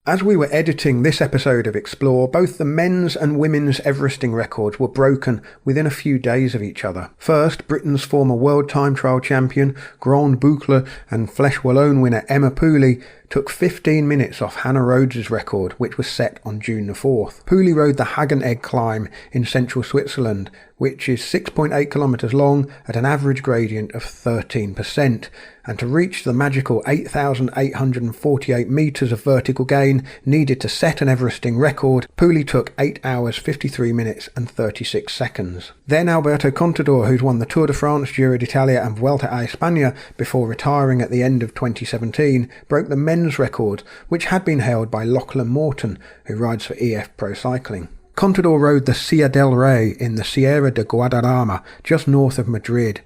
As we were editing this episode of Explore, both the men's and women's Everesting records were broken within a few days of each other. First, Britain's former world time trial champion, Grand Boucle and Flèche Wallonne winner Emma Pooley took 15 minutes off Hannah Rhodes's record, which was set on June the 4th. Pooley rode the Hagenegg climb in central Switzerland, which is 6.8 kilometres long at an average gradient of 13%, and to reach the magical 8,848 metres of vertical gain needed to set an Everesting record, Pooley took 8 hours 53 minutes and 36 seconds. Then Alberto Contador, who's won the Tour de France, Giro d'Italia and Vuelta a España before retiring at the end of 2017, broke the men's record, which had been held by Lachlan Morton, who rides for EF Pro Cycling. Contador rode the Silla del Rey in the Sierra de Guadarrama, just north of Madrid.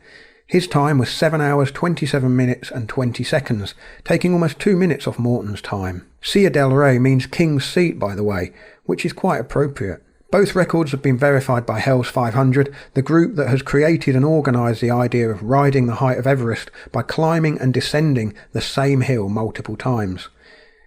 His time was 7 hours 27 minutes and 20 seconds, taking almost 2 minutes off Morton's time. Silla del Rey means King's Seat, by the way, which is quite appropriate. Both records have been verified by Hells 500, the group that has created and organised the idea of riding the height of Everest by climbing and descending the same hill multiple times.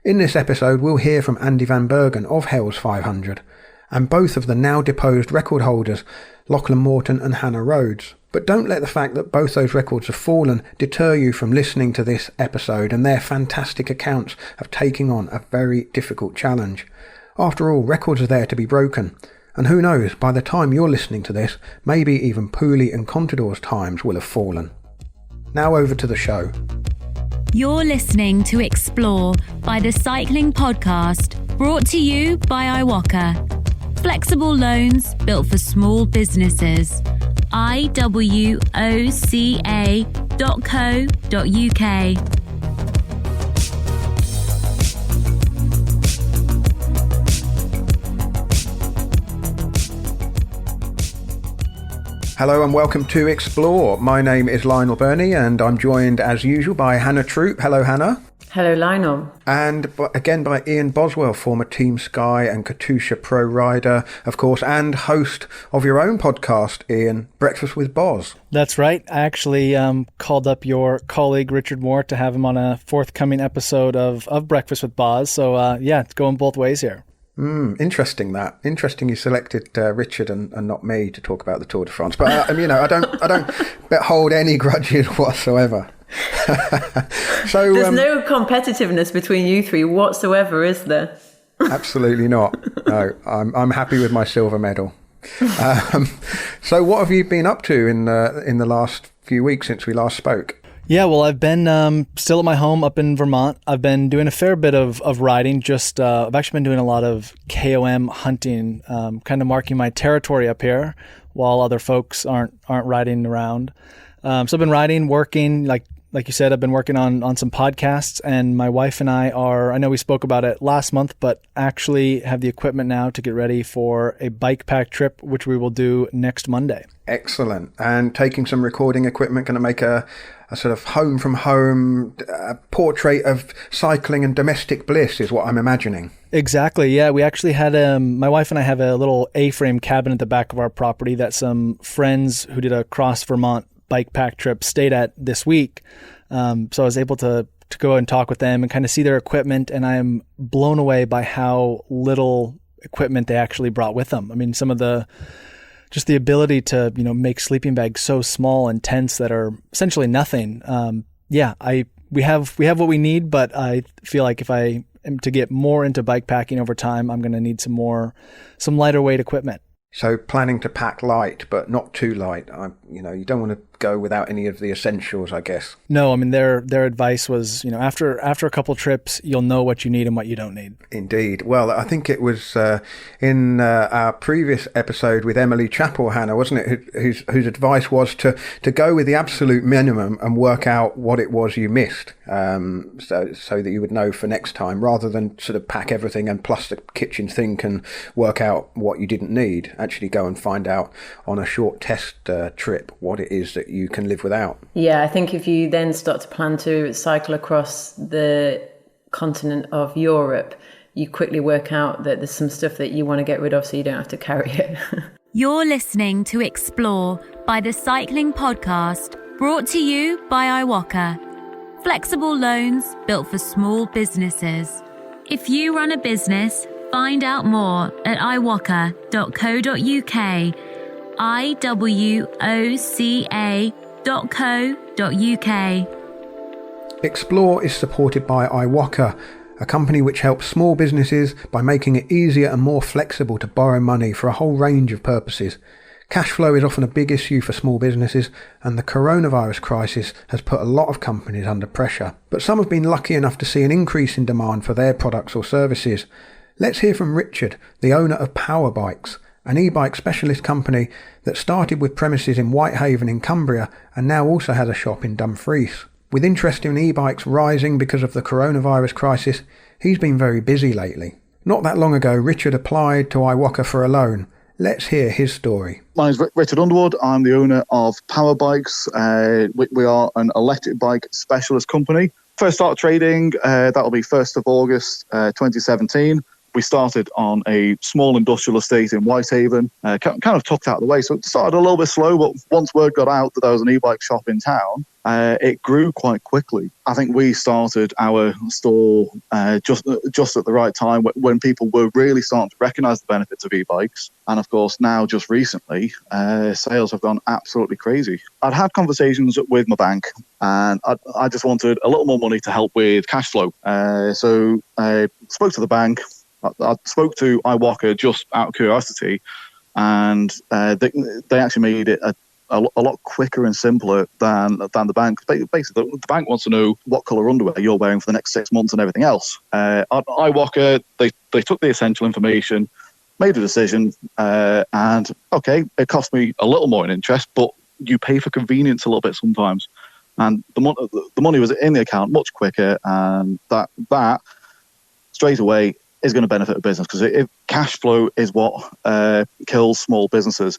In this episode we'll hear from Andy van Bergen of Hells 500, and both of the now deposed record holders, Lachlan Morton and Hannah Rhodes. But don't let the fact that both those records have fallen deter you from listening to this episode and their fantastic accounts of taking on a very difficult challenge. After all, records are there to be broken. And who knows, by the time you're listening to this, maybe even Pooley and Contador's times will have fallen. Now over to the show. You're listening to Explore by the Cycling Podcast, brought to you by iWOCA. Flexible loans built for small businesses. iwoca.co.uk. Hello and welcome to Explore. My name is Lionel Burney and I'm joined as usual by Hannah Troop. Hello Hannah. Hello Lionel. And again by Ian Boswell, former Team Sky and Katusha Pro rider, of course, and host of your own podcast, Ian, Breakfast with Boz. That's right. I actually called up your colleague Richard Moore to have him on a forthcoming episode of Breakfast with Boz. So yeah, it's going both ways here. Interesting that. Interesting you selected Richard and not me to talk about the Tour de France. But I don't hold any grudges whatsoever. So there's no competitiveness between you three whatsoever, is there? Absolutely not. No, I'm happy with my silver medal. So what have you been up to in the last few weeks since we last spoke? Yeah, well, I've been still at my home up in Vermont. I've been doing a fair bit of riding. I've actually been doing a lot of KOM hunting, kind of marking my territory up here while other folks aren't riding around. So I've been riding, working, like you said, I've been working on some podcasts, and my wife and I know we spoke about it last month, but actually have the equipment now to get ready for a bike pack trip, which we will do next Monday. Excellent. And taking some recording equipment, going to make a sort of home from home portrait of cycling and domestic bliss is what I'm imagining. Exactly. Yeah, we actually had my wife and I have a little A-frame cabin at the back of our property that some friends who did a cross Vermont bike pack trip stayed at this week. So I was able to go and talk with them and kind of see their equipment, and I am blown away by how little equipment they actually brought with them. I mean, some of just the ability to, make sleeping bags so small and tents that are essentially nothing. We have what we need, but I feel like if I am to get more into bike packing over time, I'm going to need some lighter weight equipment. So planning to pack light, but not too light. You don't want to go without any of the essentials, I guess. No, I mean, their advice was, after a couple trips, you'll know what you need and what you don't need. Indeed. Well, I think it was in our previous episode with Emily Chappell, Hannah, wasn't it? Whose advice was to go with the absolute minimum and work out what it was you missed, so that you would know for next time, rather than sort of pack everything and plus the kitchen sink and work out what you didn't need. Actually go and find out on a short test trip what it is that you can live without. Yeah, I think if you then start to plan to cycle across the continent of Europe, you quickly work out that there's some stuff that you want to get rid of so you don't have to carry it. You're listening to Explore by the Cycling Podcast, brought to you by iWOCA. Flexible loans built for small businesses. If you run a business, find out more at iwoca.co.uk, iwoca.co.uk. Explore is supported by iWoca, a company which helps small businesses by making it easier and more flexible to borrow money for a whole range of purposes. Cash flow is often a big issue for small businesses, and the coronavirus crisis has put a lot of companies under pressure. But some have been lucky enough to see an increase in demand for their products or services. Let's hear from Richard, the owner of Power Bikes, an e-bike specialist company that started with premises in Whitehaven in Cumbria and now also has a shop in Dumfries. With interest in e-bikes rising because of the coronavirus crisis, he's been very busy lately. Not that long ago, Richard applied to iWoca for a loan. Let's hear his story. My name's Richard Underwood. I'm the owner of Power Bikes. We are an electric bike specialist company. First started trading, that'll be 1st of August 2017. We started on a small industrial estate in Whitehaven, kind of tucked out of the way. So it started a little bit slow, but once word got out that there was an e-bike shop in town, it grew quite quickly. I think we started our store just at the right time when people were really starting to recognise the benefits of e-bikes. And of course, now just recently, sales have gone absolutely crazy. I'd had conversations with my bank, and I just wanted a little more money to help with cash flow. So I spoke to the bank. I spoke to iWoca just out of curiosity, and they actually made it a lot quicker and simpler than the bank. Basically, the bank wants to know what colour underwear you're wearing for the next 6 months and everything else. iWoca, they took the essential information, made a decision, and okay, it cost me a little more in interest, but you pay for convenience a little bit sometimes. And the money was in the account much quicker, and that straight away is going to benefit a business, because if cash flow is what kills small businesses.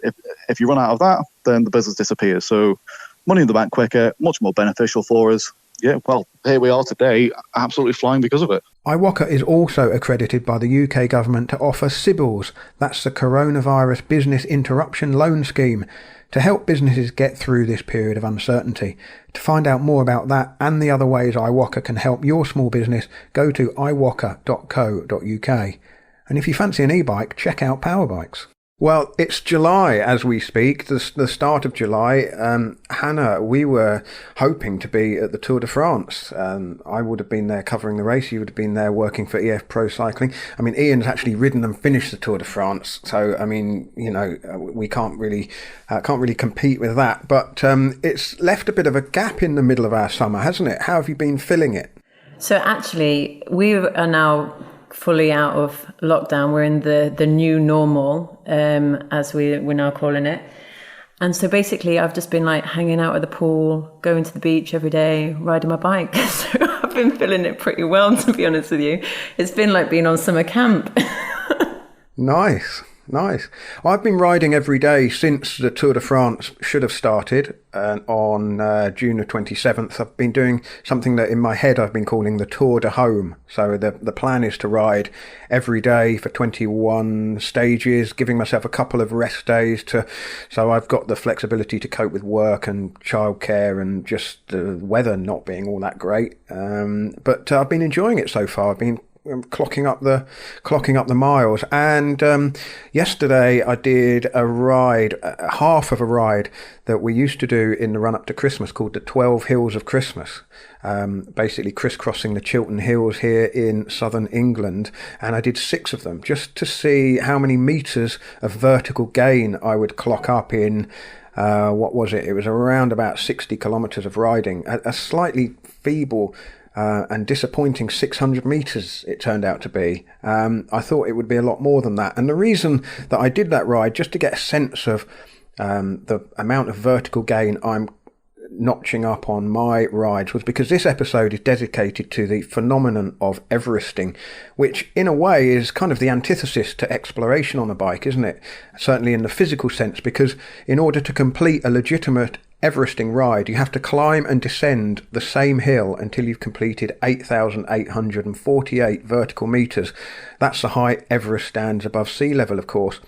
If you run out of that, then the business disappears. So money in the bank quicker, much more beneficial for us. Yeah, well, here we are today, absolutely flying because of it. iWoca is also accredited by the UK government to offer CBILS, that's the Coronavirus Business Interruption Loan Scheme, to help businesses get through this period of uncertainty. To find out more about that and the other ways iWoca can help your small business, go to iwoca.co.uk. And if you fancy an e-bike, check out Power Bikes. Well, it's July as we speak, the start of July. Hannah, we were hoping to be at the Tour de France. I would have been there covering the race. You would have been there working for EF Pro Cycling. I mean, Ian's actually ridden and finished the Tour de France. So, I mean, you know, we can't really compete with that. But it's left a bit of a gap in the middle of our summer, hasn't it? How have you been filling it? So actually, we are now fully out of lockdown. We're in the new normal, as we're now calling it. And so basically I've just been like hanging out at the pool, going to the beach every day, riding my bike. So I've been feeling it pretty well, to be honest with you. It's been like being on summer camp. Nice. I've been riding every day since the Tour de France should have started on June the 27th. I've been doing something that in my head I've been calling the Tour de Home. So the plan is to ride every day for 21 stages, giving myself a couple of rest days so I've got the flexibility to cope with work and childcare and just the weather not being all that great. But I've been enjoying it so far. I've been clocking up the miles, and yesterday I did a ride, half of a ride that we used to do in the run up to Christmas called the 12 Hills of Christmas, basically crisscrossing the Chiltern Hills here in southern England, and I did 6 of them just to see how many meters of vertical gain I would clock up in what was it? It was around about 60 kilometers of riding, a slightly feeble and disappointing 600 metres it turned out to be. I thought it would be a lot more than that. And the reason that I did that ride, just to get a sense of the amount of vertical gain I'm notching up on my rides, was because this episode is dedicated to the phenomenon of Everesting, which in a way is kind of the antithesis to exploration on a bike, isn't it? Certainly in the physical sense, because in order to complete a legitimate Everesting ride, you have to climb and descend the same hill until you've completed 8,848 vertical metres. That's the height Everest stands above sea level, of course.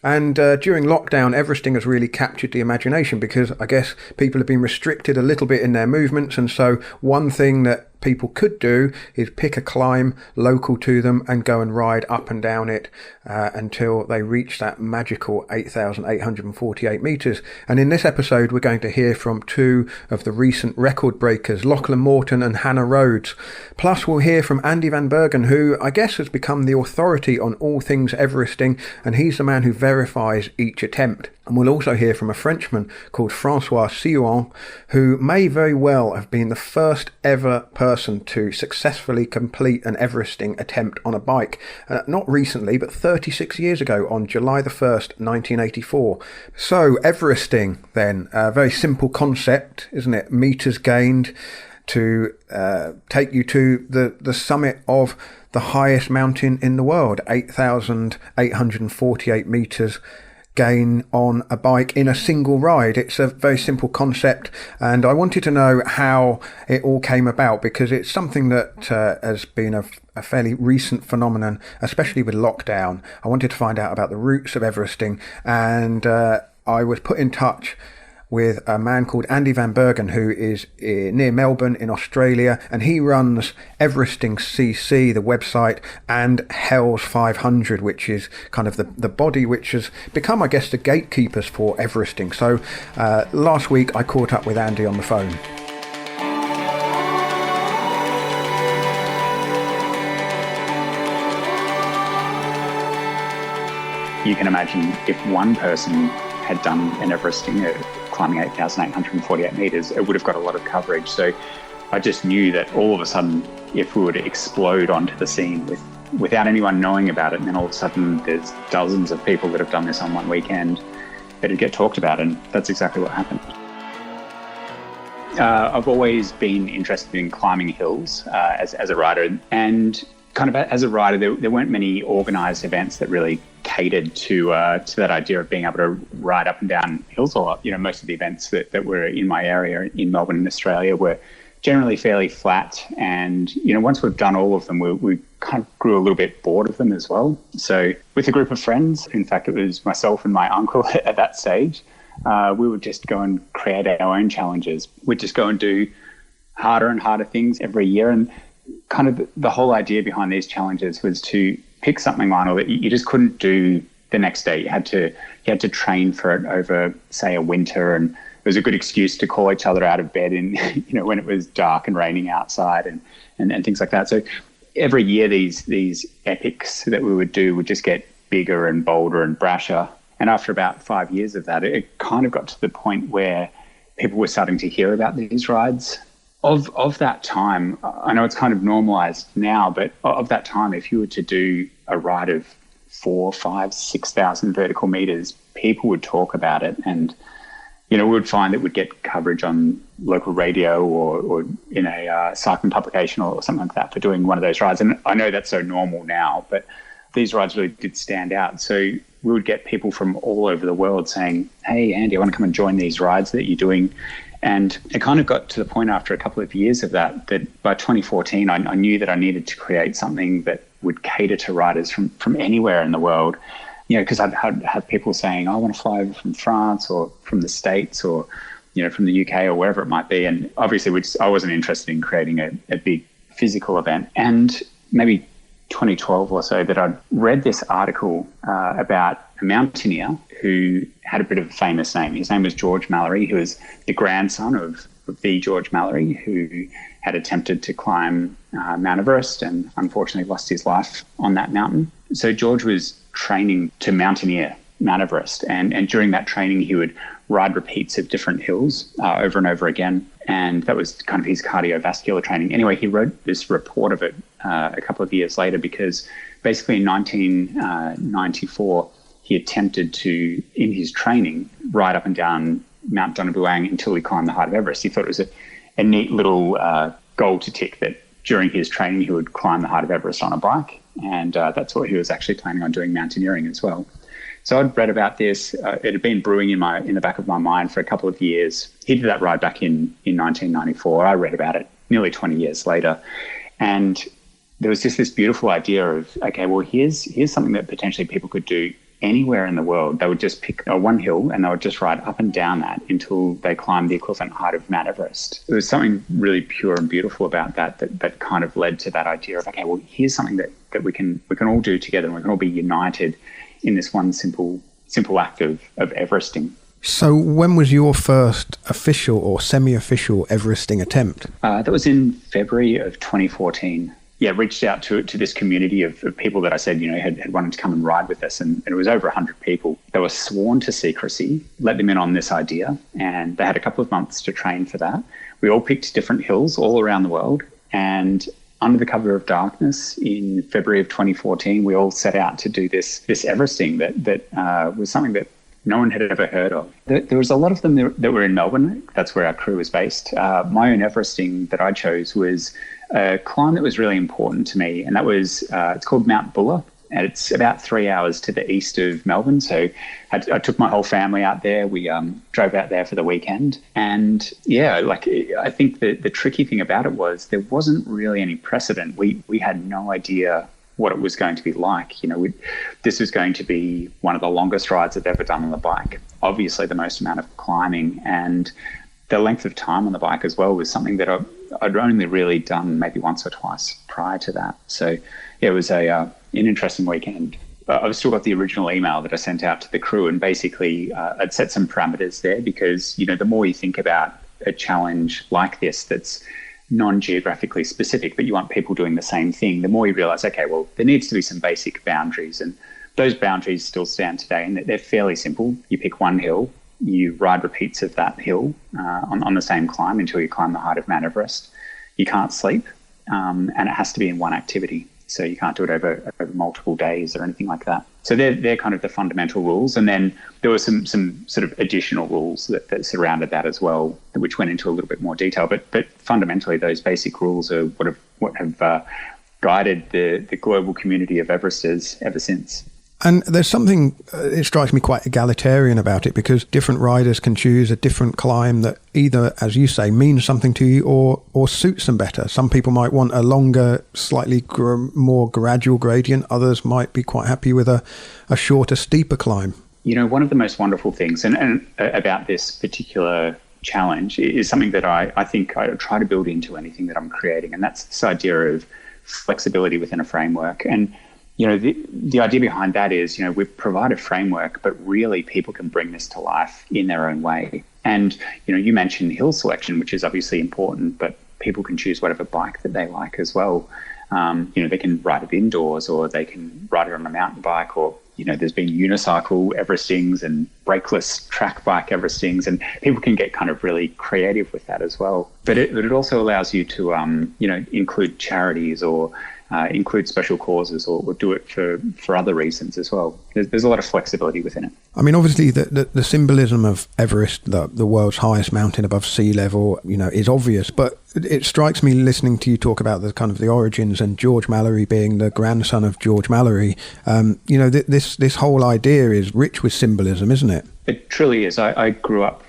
And during lockdown, Everesting has really captured the imagination, because I guess people have been restricted a little bit in their movements, and so one thing that people could do is pick a climb local to them and go and ride up and down it until they reach that magical 8,848 metres. And in this episode, we're going to hear from two of the recent record breakers, Lachlan Morton and Hannah Rhodes. Plus, we'll hear from Andy Van Bergen, who I guess has become the authority on all things Everesting, and he's the man who verifies each attempt. And we'll also hear from a Frenchman called Francois Sillon, who may very well have been the first ever person to successfully complete an Everesting attempt on a bike. Not recently, but 36 years ago on July the 1st, 1984. So, Everesting then, a very simple concept, isn't it? Meters gained to take you to the summit of the highest mountain in the world, 8,848 metres gain on a bike in a single ride. It's a very simple concept, and I wanted to know how it all came about, because it's something that has been a fairly recent phenomenon, especially with lockdown. I wanted to find out about the roots of Everesting, and I was put in touch with a man called Andy Van Bergen, who is near Melbourne in Australia, and he runs Everesting CC, the website, and Hells 500, which is kind of the body which has become, I guess, the gatekeepers for Everesting. So last week I caught up with Andy on the phone. You can imagine if one person had done an Everesting, climbing 8,848 metres, it would have got a lot of coverage. So I just knew that all of a sudden, if we were to explode onto the scene without anyone knowing about it, and then all of a sudden there's dozens of people that have done this on one weekend, it'd get talked about, and that's exactly what happened. I've always been interested in climbing hills as a rider, and kind of as a rider, there weren't many organised events that really catered to that idea of being able to ride up and down hills a lot. You know, most of the events that were in my area in Melbourne in Australia were generally fairly flat, and you know, once we've done all of them, we kind of grew a little bit bored of them as well. So with a group of friends, in fact it was myself and my uncle at that stage, we would just go and create our own challenges. We'd just go and do harder and harder things every year, and kind of the whole idea behind these challenges was to pick something, Lionel, that you just couldn't do the next day. You had to train for it over, say, a winter, and it was a good excuse to call each other out of bed in, you know, when it was dark and raining outside and things like that. So every year these epics that we would do would just get bigger and bolder and brasher. And after about 5 years of that, it kind of got to the point where people were starting to hear about these rides. Of that time, I know it's kind of normalized now, but of that time, if you were to do a ride of 4,000, 5,000, 6,000 vertical meters, people would talk about it. And, you know, we would find that we'd get coverage on local radio or in a cycling publication or something like that for doing one of those rides. And I know that's so normal now, but these rides really did stand out. So we would get people from all over the world saying, hey, Andy, I want to come and join these rides that you're doing. And it kind of got to the point after a couple of years of that by 2014, I knew that I needed to create something that would cater to riders from anywhere in the world. You know, because I'd have people saying, I want to fly over from France or from the States or, you know, from the UK or wherever it might be. And obviously I wasn't interested in creating a big physical event. And maybe 2012 or so that I'd read this article about a mountaineer who had a bit of a famous name. His name was George Mallory, who was the grandson of the George Mallory, who had attempted to climb Mount Everest and unfortunately lost his life on that mountain. So George was training to mountaineer Mount Everest, and during that training he would ride repeats of different hills over and over again, and that was kind of his cardiovascular training. Anyway, he wrote this report of it a couple of years later, because basically in 1994 he attempted to, in his training, ride up and down Mount Donabuang until he climbed the height of Everest. He thought it was a neat little goal to tick, that during his training he would climb the height of Everest on a bike, and that's what he was actually planning on doing, mountaineering as well. So I'd read about this. It had been brewing in the back of my mind for a couple of years. He did that ride back in 1994. I read about it nearly 20 years later, and there was just this beautiful idea of, okay, well, here's something that potentially people could do anywhere in the world. They would just pick one hill and they would just ride up and down that until they climbed the equivalent height of Mount Everest. There was something really pure and beautiful about that kind of led to that idea of, okay, well, here's something that we can all do together, and we can all be united in this one simple act of Everesting. So when was your first official or semi-official Everesting attempt? That was in February of 2014. Yeah, reached out to this community of people that I said, had wanted to come and ride with us. And it was over 100 people. They were sworn to secrecy, let them in on this idea. And they had a couple of months to train for that. We all picked different hills all around the world. And under the cover of darkness in February of 2014, we all set out to do this Everesting that was something that no one had ever heard of. There was a lot of them that were in Melbourne. That's where our crew was based. My own Everesting that I chose was a climb that was really important to me, and that was it's called Mount Buller, and it's about 3 hours to the east of Melbourne. So I took my whole family out there. We drove out there for the weekend, and I think the tricky thing about it was there wasn't really any precedent. We had no idea what it was going to be like. This was going to be one of the longest rides I've ever done on the bike. Obviously, the most amount of climbing, and the length of time on the bike as well was something that I'd only really done maybe once or twice prior to that. So it was an interesting weekend. I've still got the original email that I sent out to the crew, and basically I'd set some parameters there because, the more you think about a challenge like this that's non-geographically specific, but you want people doing the same thing, the more you realize, okay, well, there needs to be some basic boundaries, and those boundaries still stand today, and they're fairly simple. You pick one hill, you ride repeats of that hill on the same climb until you climb the height of Mount Everest. You can't sleep, and it has to be in one activity. So you can't do it over multiple days or anything like that. So they're kind of the fundamental rules. And then there were some sort of additional rules that surrounded that as well, which went into a little bit more detail. But fundamentally, those basic rules are what have guided the global community of Everesters ever since. And there's something, it strikes me, quite egalitarian about it, because different riders can choose a different climb that either, as you say, means something to you or suits them better. Some people might want a longer, slightly more gradual gradient. Others might be quite happy with a shorter, steeper climb. One of the most wonderful things and about this particular challenge is something that I think I try to build into anything that I'm creating, and that's this idea of flexibility within a framework. And the idea behind that is, we provide a framework, but really people can bring this to life in their own way. And, you mentioned hill selection, which is obviously important, but people can choose whatever bike that they like as well. They can ride it indoors, or they can ride it on a mountain bike, or, there's been unicycle Everestings and brakeless track bike Everestings, and people can get kind of really creative with that as well. But it also allows you to, include charities or include special causes, or do it for other reasons as well. There's a lot of flexibility within it. I mean, obviously the symbolism of Everest, the world's highest mountain above sea level, is obvious, but it strikes me listening to you talk about the kind of the origins, and George Mallory being the grandson of George Mallory. This whole idea is rich with symbolism, isn't it? It truly is. I grew up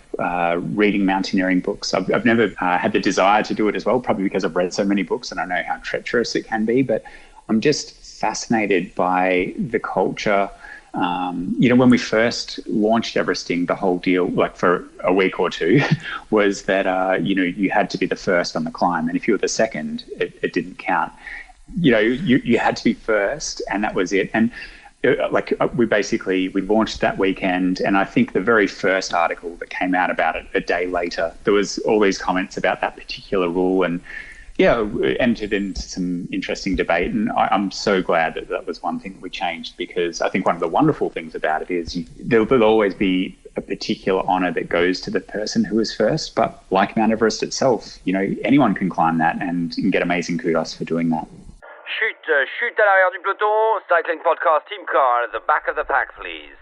reading mountaineering books. I've never had the desire to do it as well, probably because I've read so many books and I know how treacherous it can be, but I'm just fascinated by the culture. When we first launched Everesting, the whole deal, like for a week or two, was that, you had to be the first on the climb. And if you were the second, it didn't count. You had to be first, and that was it. And we launched that weekend, and I think the very first article that came out about it a day later, there was all these comments about that particular rule, and entered into some interesting debate. And I'm so glad that was one thing that we changed, because I think one of the wonderful things about it is there'll always be a particular honour that goes to the person who is first. But like Mount Everest itself, anyone can climb that and get amazing kudos for doing that. Chute à l'arrière du peloton, Cycling Podcast Team Car at the back of the pack, please.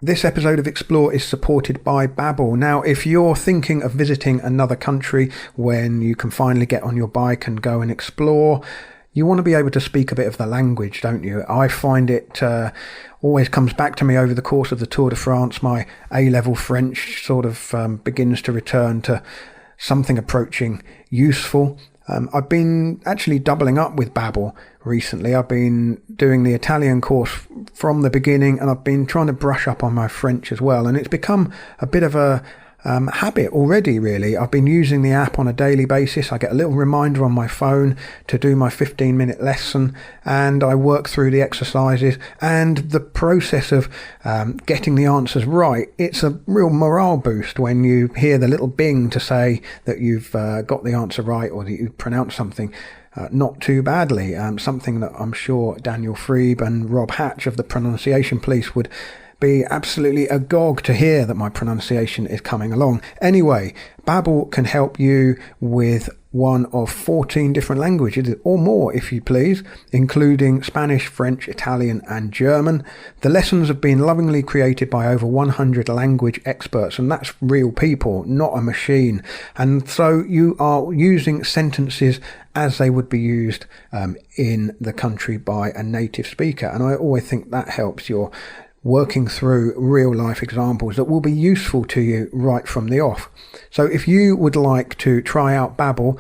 This episode of Explore is supported by Babbel. Now, if you're thinking of visiting another country when you can finally get on your bike and go and explore, you want to be able to speak a bit of the language, don't you? I find it always comes back to me over the course of the Tour de France. My A-level French sort of begins to return to something approaching useful. I've been actually doubling up with Babbel recently. I've been doing the Italian course from the beginning, and I've been trying to brush up on my French as well, and it's become a bit of a habit already, really. I've been using the app on a daily basis. I get a little reminder on my phone to do my 15-minute lesson, and I work through the exercises and the process of getting the answers right. It's a real morale boost when you hear the little bing to say that you've got the answer right, or that you pronounce something not too badly. Something that I'm sure Daniel Freeb and Rob Hatch of the Pronunciation Police would be absolutely agog to hear that my pronunciation is coming along. Anyway, Babbel can help you with one of 14 different languages, or more if you please, including Spanish, French, Italian and German. The lessons have been lovingly created by over 100 language experts, and that's real people, not a machine. And so you are using sentences as they would be used in the country by a native speaker. And I always think that helps. You're working through real life examples that will be useful to you right from the off. So if you would like to try out Babbel,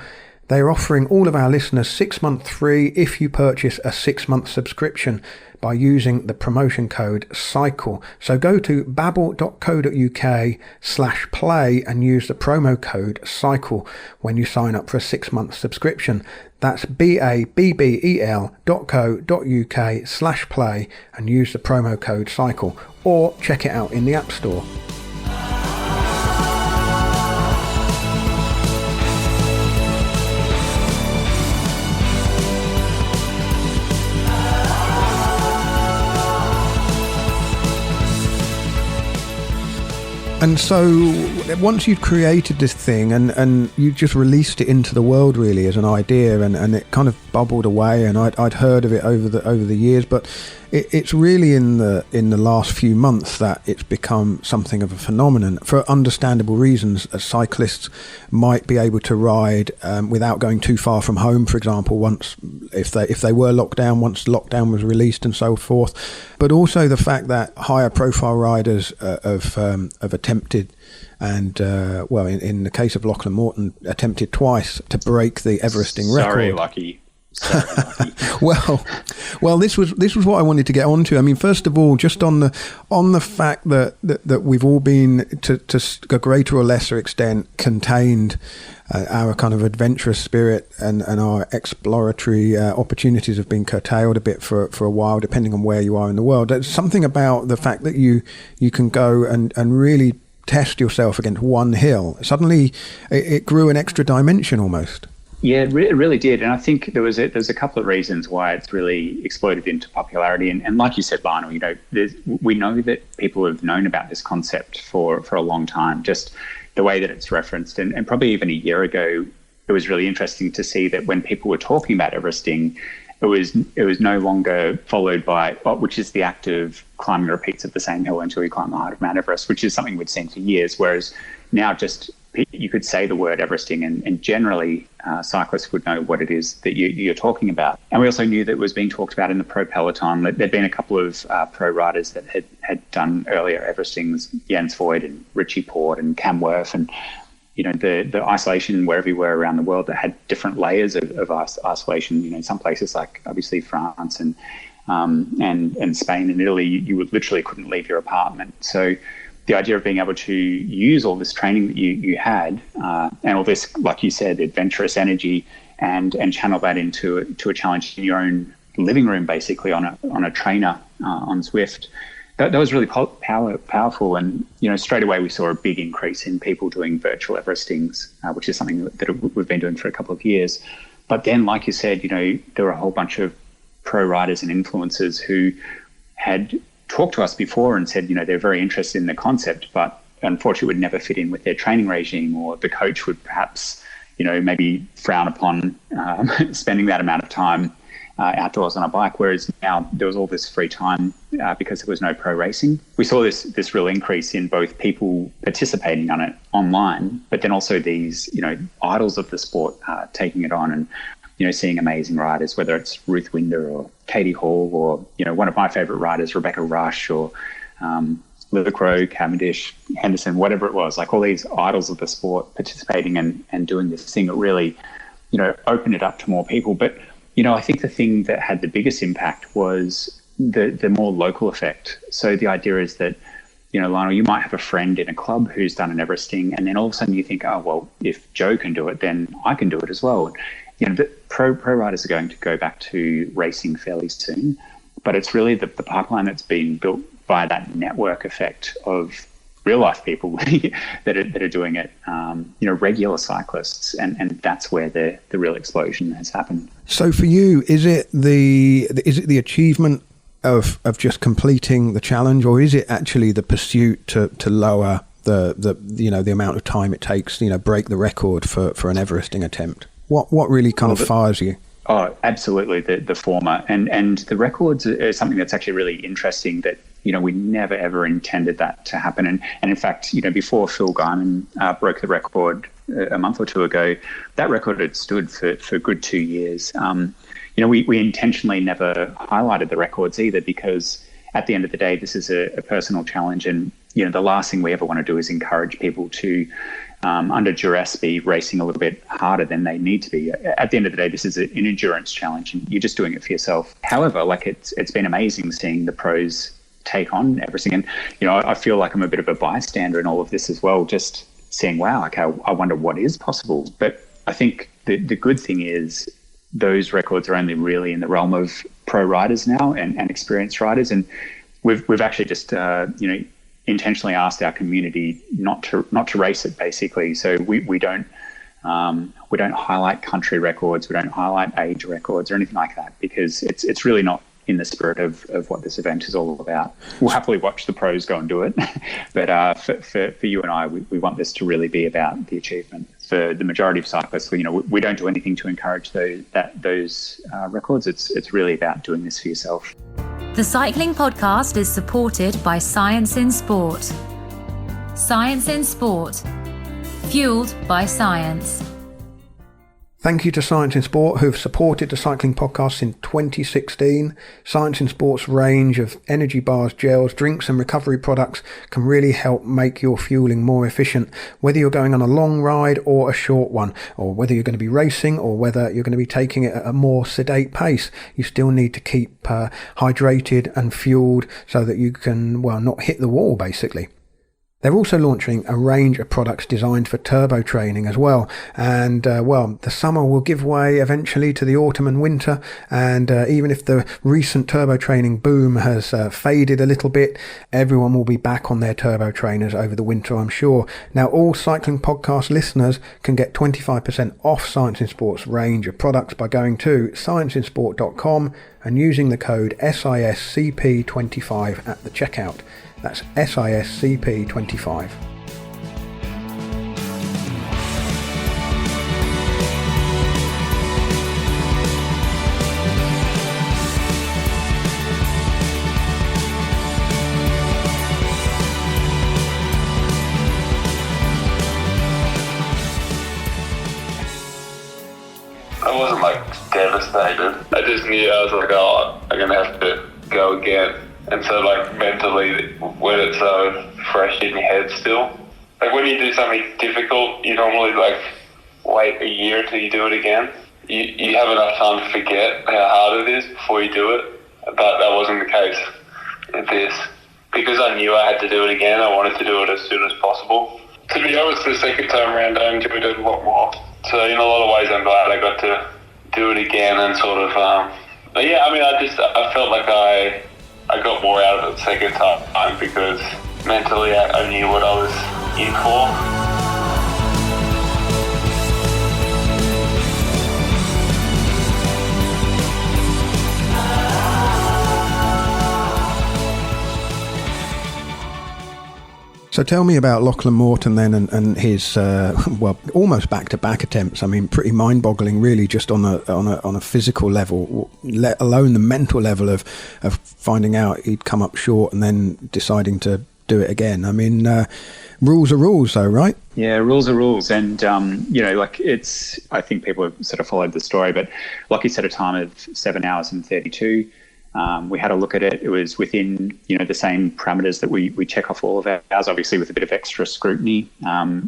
they're offering all of our listeners 6 months free if you purchase a 6-month subscription by using the promotion code CYCLE. So go to babbel.co.uk/play and use the promo code CYCLE when you sign up for a 6-month subscription. That's babbel.co.uk/play and use the promo code CYCLE, or check it out in the App Store. And so once you'd created this thing and you just released it into the world really as an idea, and it kind of bubbled away, and I'd heard of it over the years, but it's really in the last few months that it's become something of a phenomenon for understandable reasons. Cyclists might be able to ride without going too far from home, for example, once if they were locked down, once lockdown was released and so forth. But also the fact that higher profile riders have attempted, and in the case of Lachlan Morton, attempted twice to break the Everesting record. Sorry, Lucky. Well, this was what I wanted to get onto. I mean, first of all, just on the fact that we've all been to a greater or lesser extent contained. Our kind of adventurous spirit and our exploratory opportunities have been curtailed a bit for a while, depending on where you are in the world. There's something about the fact that you can go and really test yourself against one hill. Suddenly, it grew an extra dimension almost. Yeah, it really did. And I think there's a couple of reasons why it's really exploded into popularity. And like you said, Lionel, we know that people have known about this concept for a long time, just the way that it's referenced. And probably even a year ago, it was really interesting to see that when people were talking about Everesting, it was no longer followed by, which is the act of climbing repeats of the same hill until you climb the height of Mount Everest, which is something we'd seen for years. Whereas now just you could say the word Everesting and generally cyclists would know what it is that you're talking about. And we also knew that it was being talked about in the pro peloton. There'd been a couple of pro riders that had done earlier Everestings, Jens Voigt and Richie Port and Cam Worth, and the isolation were everywhere around the world that had different layers of isolation. Some places like obviously France and Spain and Italy, you literally couldn't leave your apartment. So the idea of being able to use all this training that you had and all this, like you said, adventurous energy and channel that into a challenge in your own living room, basically on a trainer on Zwift. That was really powerful. And, straight away we saw a big increase in people doing virtual Everestings, which is something that we've been doing for a couple of years. But then, like you said, there were a whole bunch of pro riders and influencers who had talked to us before and said, they're very interested in the concept, but unfortunately would never fit in with their training regime, or the coach would perhaps, maybe frown upon spending that amount of time outdoors on a bike. Whereas now there was all this free time because there was no pro racing. We saw this real increase in both people participating on it online, but then also these, idols of the sport taking it on and, seeing amazing riders, whether it's Ruth Winder or Katie Hall or, one of my favorite riders, Rebecca Rush, or Luke Rowe, Cavendish, Henderson, whatever it was, like all these idols of the sport participating and doing this thing. It really, opened it up to more people. But, I think the thing that had the biggest impact was the more local effect. So the idea is that, Lionel, you might have a friend in a club who's done an Everesting, and then all of a sudden you think, oh, well, if Joe can do it, then I can do it as well. The pro riders are going to go back to racing fairly soon, but it's really the pipeline that's been built by that network effect of real life people that are doing it, regular cyclists, and that's where the real explosion has happened. So for you, is it the achievement of just completing the challenge, or is it actually the pursuit to lower the amount of time it takes, break the record for an Everesting attempt? What really kind of fires you? Oh, absolutely, the former. And the records are something that's actually really interesting that, we never, ever intended that to happen. And in fact, before Phil Guyman broke the record a month or two ago, that record had stood for a good 2 years. We intentionally never highlighted the records either, because at the end of the day, this is a personal challenge. And, the last thing we ever want to do is encourage people to, under duress, be racing a little bit harder than they need to be. At the end of the day, this is an endurance challenge, and you're just doing it for yourself. However, it's been amazing seeing the pros take on Everesting. And, I feel like I'm a bit of a bystander in all of this as well, just seeing, wow, okay, I wonder what is possible. But I think the good thing is those records are only really in the realm of pro riders now and experienced riders. And we've actually just, intentionally asked our community not to race it, basically. So we don't highlight country records, we don't highlight age records or anything like that, because it's really not in the spirit of what this event is all about. We'll happily watch the pros go and do it, but for you and I, we want this to really be about the achievement. For the majority of cyclists, we don't do anything to encourage those records. It's really about doing this for yourself. The Cycling Podcast is supported by Science in Sport. Science in Sport. Fueled by science. Thank you to Science in Sport, who have supported the Cycling Podcast since 2016. Science in Sport's range of energy bars, gels, drinks and recovery products can really help make your fueling more efficient, whether you're going on a long ride or a short one, or whether you're going to be racing or whether you're going to be taking it at a more sedate pace. You still need to keep hydrated and fueled so that you can, not hit the wall, basically. They're also launching a range of products designed for turbo training as well. And, the summer will give way eventually to the autumn and winter. And even if the recent turbo training boom has faded a little bit, everyone will be back on their turbo trainers over the winter, I'm sure. Now, all Cycling Podcast listeners can get 25% off Science in Sport's range of products by going to scienceinsport.com and using the code SISCP25 at the checkout. That's SISCP25. I wasn't devastated. I just knew I was I'm going to have to go again. And so mentally, when it's so fresh in your head still, when you do something difficult, you normally wait a year until you do it again. You have enough time to forget how hard it is before you do it, but that wasn't the case with this. Because I knew I had to do it again, I wanted to do it as soon as possible. To be honest, the second time around, I enjoyed it a lot more. So in a lot of ways, I'm glad I got to do it again and sort of, I felt like I got more out of it the second time because mentally I knew what I was in for. So tell me about Lachlan Morton then and his almost back-to-back attempts. I mean, pretty mind-boggling, really, just on a physical level, let alone the mental level of finding out he'd come up short and then deciding to do it again. I mean, rules are rules, though, right? Yeah, rules are rules, and I think people have sort of followed the story, but Lockie set a time of 7 hours and 32. We had a look at it. It was within, the same parameters that we check off all of ours, obviously with a bit of extra scrutiny.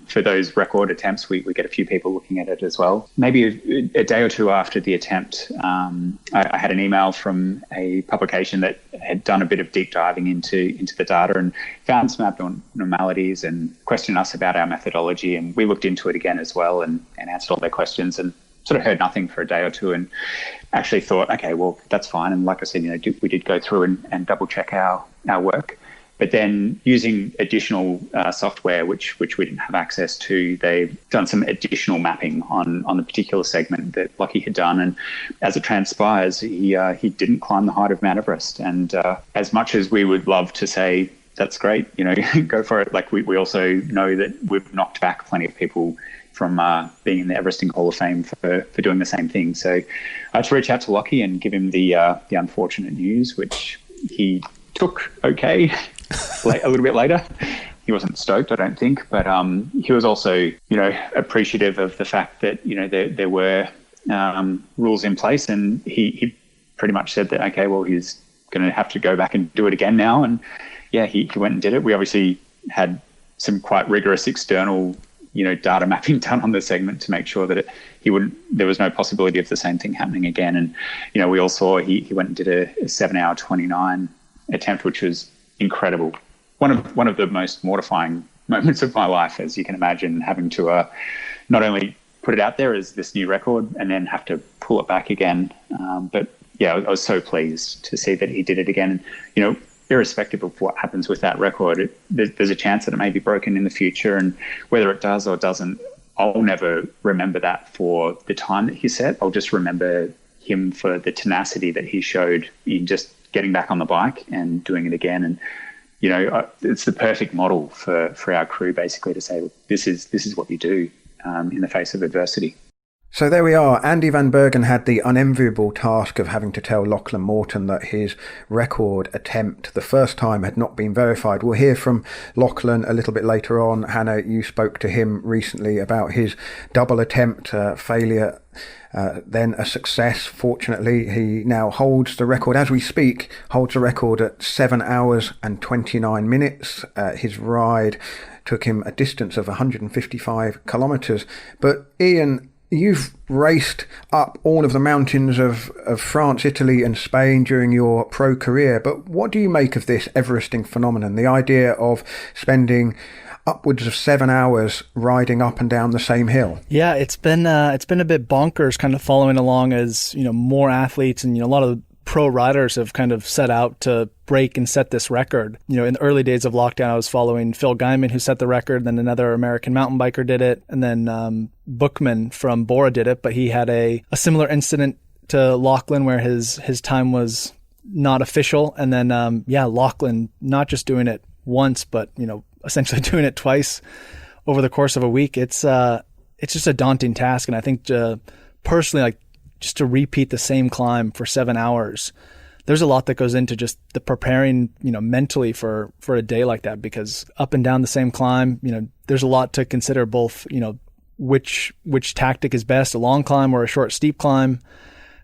For those record attempts, we get a few people looking at it as well. Maybe a day or two after the attempt, I had an email from a publication that had done a bit of deep diving into the data and found some abnormalities and questioned us about our methodology. And we looked into it again as well and answered all their questions and sort of heard nothing for a day or two and actually thought, okay, well, that's fine. And like I said, we did go through and double check our work. But then using additional software, which we didn't have access to, they've done some additional mapping on the particular segment that Lockie had done. And as it transpires, he didn't climb the height of Mount Everest. And as much as we would love to say, that's great, go for it, like we also know that we've knocked back plenty of people from being in the Everesting Hall of Fame for doing the same thing. So I had to reach out to Lockie and give him the unfortunate news, which he took okay a little bit later. He wasn't stoked, I don't think, but he was also, appreciative of the fact that, there were rules in place, and he pretty much said that, okay, well, he's going to have to go back and do it again now. And yeah, he went and did it. We obviously had some quite rigorous external data mapping done on the segment to make sure that there was no possibility of the same thing happening again. And, we all saw he went and did a 7 hour 29 attempt, which was incredible. One of the most mortifying moments of my life, as you can imagine, having to not only put it out there as this new record and then have to pull it back again. But yeah, I was so pleased to see that he did it again. And, irrespective of what happens with that record, there's a chance that it may be broken in the future, and whether it does or doesn't, I'll never remember that for the time that he set. I'll just remember him for the tenacity that he showed in just getting back on the bike and doing it again. And it's the perfect model for our crew, basically, to say, this is what you do in the face of adversity. So there we are. Andy van Bergen had the unenviable task of having to tell Lachlan Morton that his record attempt the first time had not been verified. We'll hear from Lachlan a little bit later on. Hannah, you spoke to him recently about his double attempt failure, then a success. Fortunately, he now holds the record, as we speak, holds the record at 7 hours and 29 minutes. His ride took him a distance of 155 kilometres. But Ian, you've raced up all of the mountains of France, Italy and Spain during your pro career, but what do you make of this Everesting phenomenon, the idea of spending upwards of 7 hours riding up and down the same hill? Yeah, it's been a bit bonkers kind of following along as, more athletes and, a lot of pro riders have kind of set out to break and set this record. In the early days of lockdown, I was following Phil Guyman, who set the record, then another American mountain biker did it, and then Bookman from Bora did it, but he had a similar incident to Lachlan where his time was not official, and then Lachlan not just doing it once, but essentially doing it twice over the course of a week. It's just a daunting task, and I think personally, just to repeat the same climb for 7 hours, there's a lot that goes into just the preparing, mentally for a day like that, because up and down the same climb, there's a lot to consider, both, which tactic is best, a long climb or a short steep climb.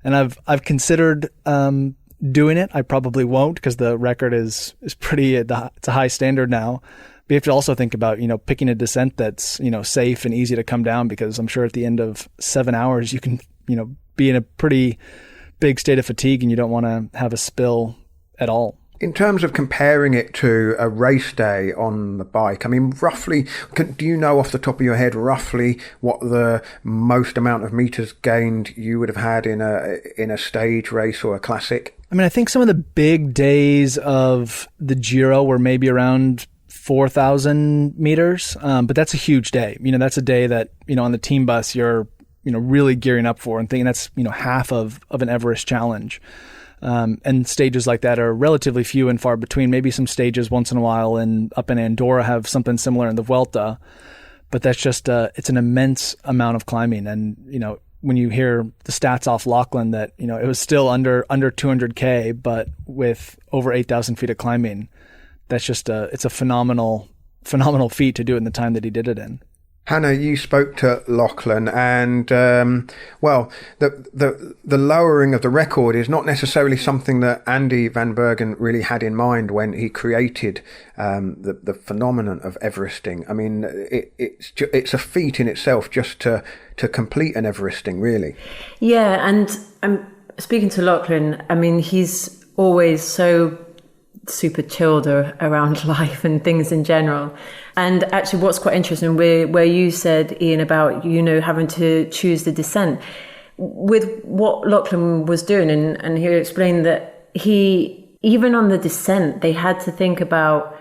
And I've considered doing it. I probably won't, because the record is pretty, it's a high standard now. But you have to also think about, picking a descent that's, safe and easy to come down, because I'm sure at the end of 7 hours, you can, be in a pretty big state of fatigue and you don't want to have a spill at all. In terms of comparing it to a race day on the bike, I mean, roughly, do you know off the top of your head roughly what the most amount of meters gained you would have had in a stage race or a classic? I mean, I think some of the big days of the Giro were maybe around 4,000 meters, but that's a huge day. That's a day that, on the team bus, you're really gearing up for and thinking that's, half of an Everest challenge. And stages like that are relatively few and far between. Maybe some stages once in a while up in Andorra have something similar in the Vuelta, but that's just, it's an immense amount of climbing. And, when you hear the stats off Lachlan that, it was still under 200K, but with over 8,000 feet of climbing, that's just it's a phenomenal feat to do it in the time that he did it in. Hannah, you spoke to Lachlan, and the lowering of the record is not necessarily something that Andy Van Bergen really had in mind when he created the phenomenon of Everesting. I mean, it's a feat in itself just to complete an Everesting, really. Yeah, and I'm speaking to Lachlan. I mean, he's always so super chilled around life and things in general. And actually what's quite interesting, where you said, Ian, about, having to choose the descent, with what Lachlan was doing, and he explained that even on the descent, they had to think about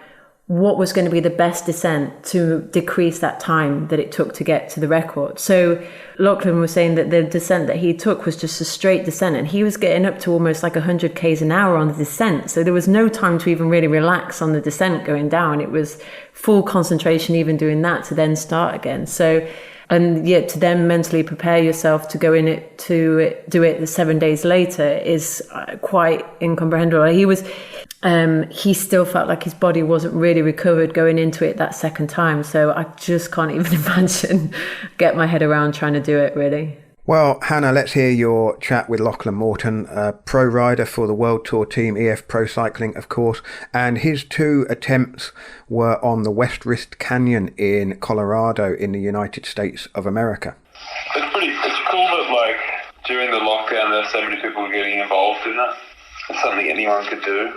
what was going to be the best descent to decrease that time that it took to get to the record. So Lachlan was saying that the descent that he took was just a straight descent, and he was getting up to almost like 100 k's an hour on the descent. So there was no time to even really relax on the descent going down. It was full concentration even doing that to then start again. So, and yet to then mentally prepare yourself to go in it, to do it the 7 days later is quite incomprehensible. He still felt like his body wasn't really recovered going into it that second time. So I just can't even imagine, get my head around trying to do it, really. Well, Hannah, let's hear your chat with Lachlan Morton, a pro rider for the World Tour team, EF Pro Cycling, of course, and his 2 attempts were on the West Rift Canyon in Colorado in the United States of America. It's cool that, during the lockdown, there's so many people getting involved in it. It's something anyone could do.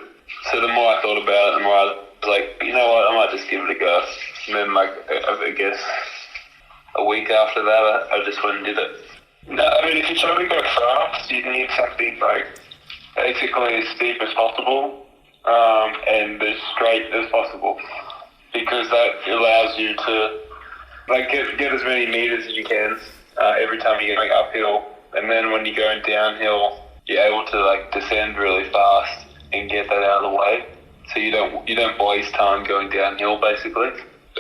So the more I thought about it, the more I was like, you know what, I might just give it a go. And then, I guess, a week after that, I just went and did it. No, I mean, if you're trying to go fast, you need something, basically as steep as possible, and as straight as possible. Because that allows you to, get as many meters as you can every time you're going uphill. And then when you're going downhill, you're able to, descend really fast and get that out of the way, so you don't waste time going downhill, basically.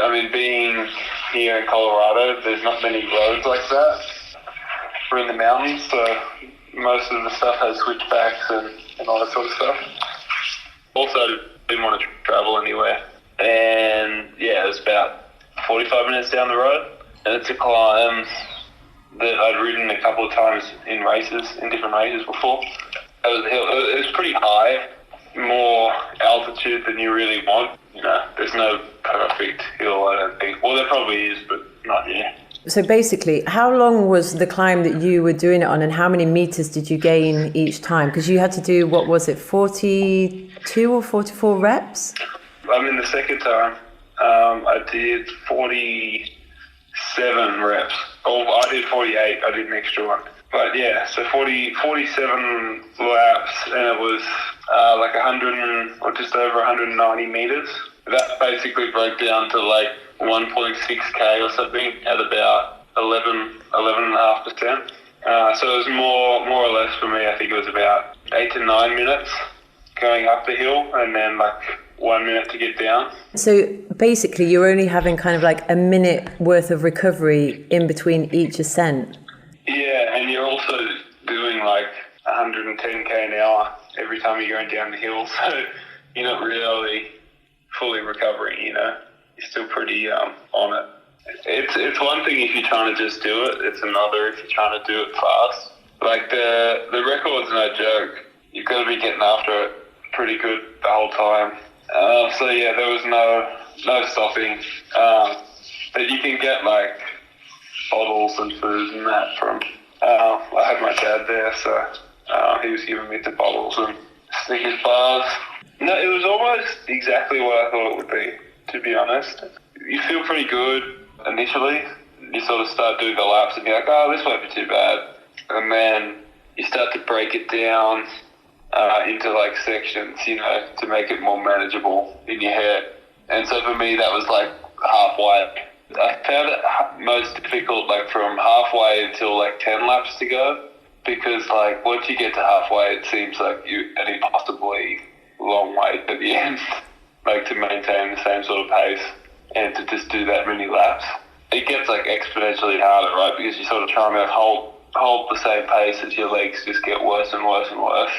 I mean, being here in Colorado, there's not many roads like that. We're in the mountains, so most of the stuff has switchbacks and all that sort of stuff. Also, didn't want to travel anywhere, and it was about 45 minutes down the road, and it's a climb that I'd ridden a couple of times in different races before. It was a hill. It was pretty high. More altitude than you really want. There's no perfect hill, I don't think. Well, there probably is, but not here. So basically, how long was the climb that you were doing it on, and how many meters did you gain each time? Because you had to do, 42 or 44 reps? I mean, the second time, I did 47 reps. Oh, I did 48. I did an extra one. But yeah, so 47 laps, and it was 100 or just over 190 meters. That basically broke down to 1.6k or something at about 11.5%. So it was more or less for me. I think it was about 8 to 9 minutes going up the hill, and then 1 minute to get down. So basically, you're only having kind of a minute worth of recovery in between each ascent. Yeah, and you're also doing 110k an hour every time you're going down the hill, so you're not really fully recovering, You're still pretty on it. It's one thing if you're trying to just do it, it's another if you're trying to do it fast. The record's no joke. You've got to be getting after it pretty good the whole time. So yeah, there was no stopping. But you can get bottles and food and that from, I had my dad there, so he was giving me the bottles and Snickers bars. No, it was almost exactly what I thought it would be, to be honest. You feel pretty good initially. You sort of start doing the laps and you're like, oh, this won't be too bad. And then you start to break it down into sections, to make it more manageable in your head. And so for me, that was halfway. I found it most difficult from halfway until 10 laps to go, because once you get to halfway, it seems like an impossibly long way to the end, to maintain the same sort of pace and to just do that many laps. It gets exponentially harder, right? Because you're sort of trying to hold the same pace as your legs just get worse and worse and worse.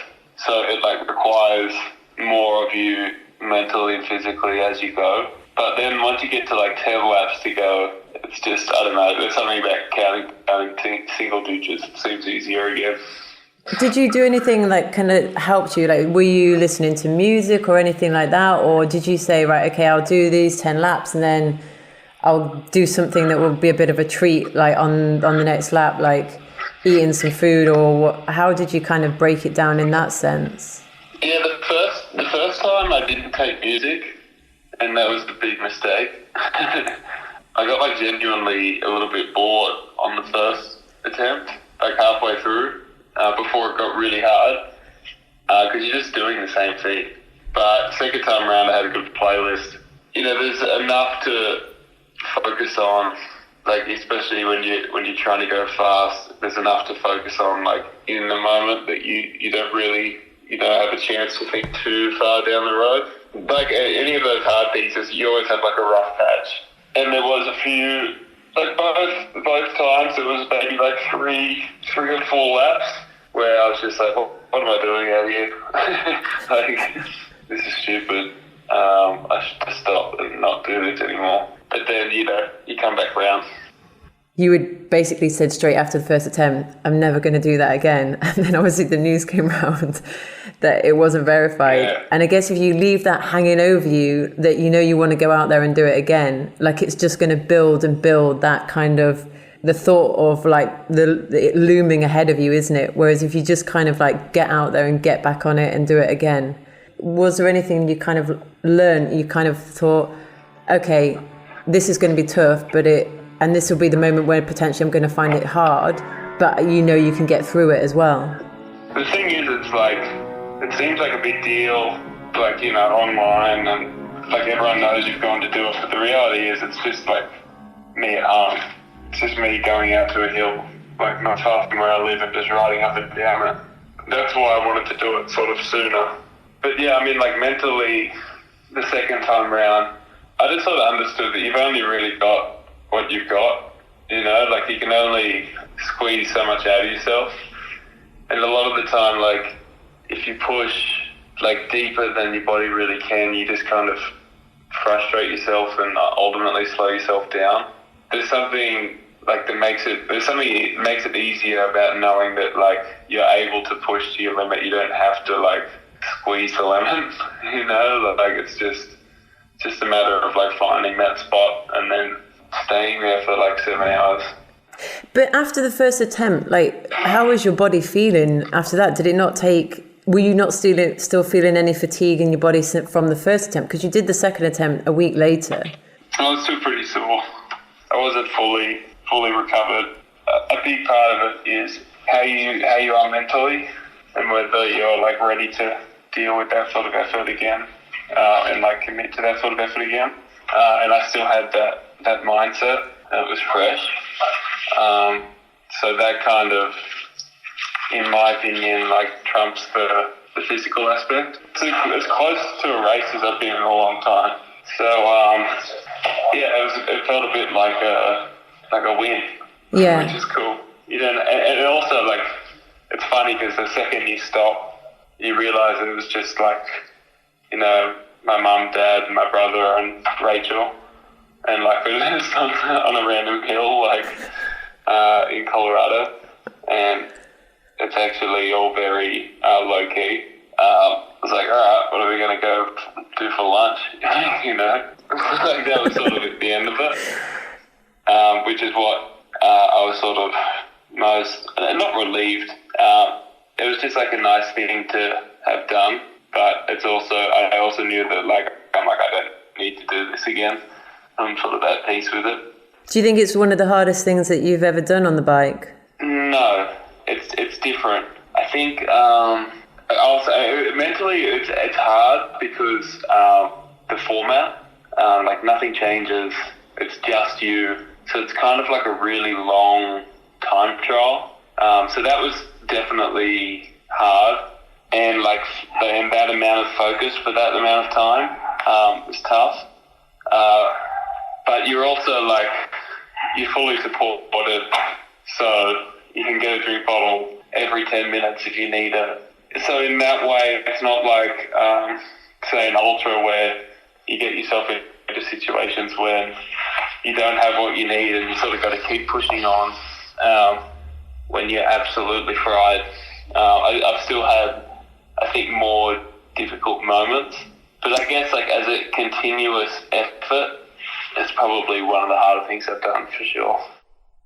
So it requires more of you mentally and physically as you go. But then once you get to 10 laps to go, it's just, I don't know, there's something about counting single digits. It seems easier again. Did you do anything like kind of helped you? Like, were you listening to music or anything like that? Or did you say, right, okay, I'll do these 10 laps and then I'll do something that will be a bit of a treat, like on the next lap, like eating some food, or what? How did you kind of break it down in that sense? Yeah, the first time I didn't take music, and that was the big mistake. I got like genuinely a little bit bored on the first attempt, like halfway through, before it got really hard, because you're just doing the same thing. But second time around, I had a good playlist. You know, there's enough to focus on, like especially when you're trying to go fast. There's enough to focus on, like in the moment, that you don't really have a chance to think too far down the road. Like any of those hard pieces, you always have like a rough patch. And there was a few, like both times, there was maybe like three or four laps where I was just like, what am I doing out here? Like, this is stupid. I should just stop and not do this anymore. But then, you come back round. You had basically said straight after the first attempt, I'm never going to do that again. And then obviously the news came around that it wasn't verified. Yeah. And I guess if you leave that hanging over you, that you want to go out there and do it again, like it's just going to build and build that kind of, the thought of like it looming ahead of you, isn't it? Whereas if you just kind of like get out there and get back on it and do it again. Was there anything you kind of learned, you kind of thought, okay, this is going to be tough, and this will be the moment where potentially I'm going to find it hard, but you can get through it as well? The thing is, it's like, it seems like a big deal, like, online, and like everyone knows you've gone to do it, but the reality is it's just like me at home. It's just me going out to a hill, like not far from where I live, and just riding up and down it. That's why I wanted to do it sort of sooner. But yeah, I mean, like mentally, the second time round, I just sort of understood that you've only really got what you've got, like you can only squeeze so much out of yourself. And a lot of the time, like if you push like deeper than your body really can, you just kind of frustrate yourself and ultimately slow yourself down. There's something that makes it easier about knowing that like you're able to push to your limit. You don't have to like squeeze the lemon, like it's just a matter of like finding that spot and then staying there for like 7 hours. But after the first attempt, like how was your body feeling after that? Did it not were you not still feeling any fatigue in your body from the first attempt? Because you did the second attempt a week later. I was still pretty sore. I wasn't fully recovered. A big part of it is how you are mentally, and whether you're like ready to deal with that sort of effort again, and like commit to that sort of effort again. And I still had that mindset, and it was fresh. So that kind of, in my opinion, like trumps the physical aspect. It's as close to a race as I've been in a long time. So it felt a bit like a win, yeah, which is cool. And also like it's funny because the second you stop, you realise it was just like my mum, dad, my brother, and Rachel, and like we're just on a random hill like in Colorado, and it's actually all very low key. I was like, all right, what are we going to go do for lunch? Like that was sort of at the end of it, which is what I was sort of most, not relieved. It was just like a nice thing to have done, but it's also, I also knew that like, I don't need to do this again. I'm sort of at peace with it. Do you think it's one of the hardest things that you've ever done on the bike? No, it's different. I think also mentally it's hard because the format, like nothing changes. It's just you. So it's kind of like a really long time trial. So that was definitely hard, and like that amount of focus for that amount of time was tough. But you're also like, you're fully supported, so you can get a drink bottle every 10 minutes if you need it. So in that way, it's not like, say, an ultra where you get yourself into situations when you don't have what you need, and you sort of got to keep pushing on when you're absolutely fried. I've still had, I think, more difficult moments, but I guess like as a continuous effort, it's probably one of the harder things I've done for sure.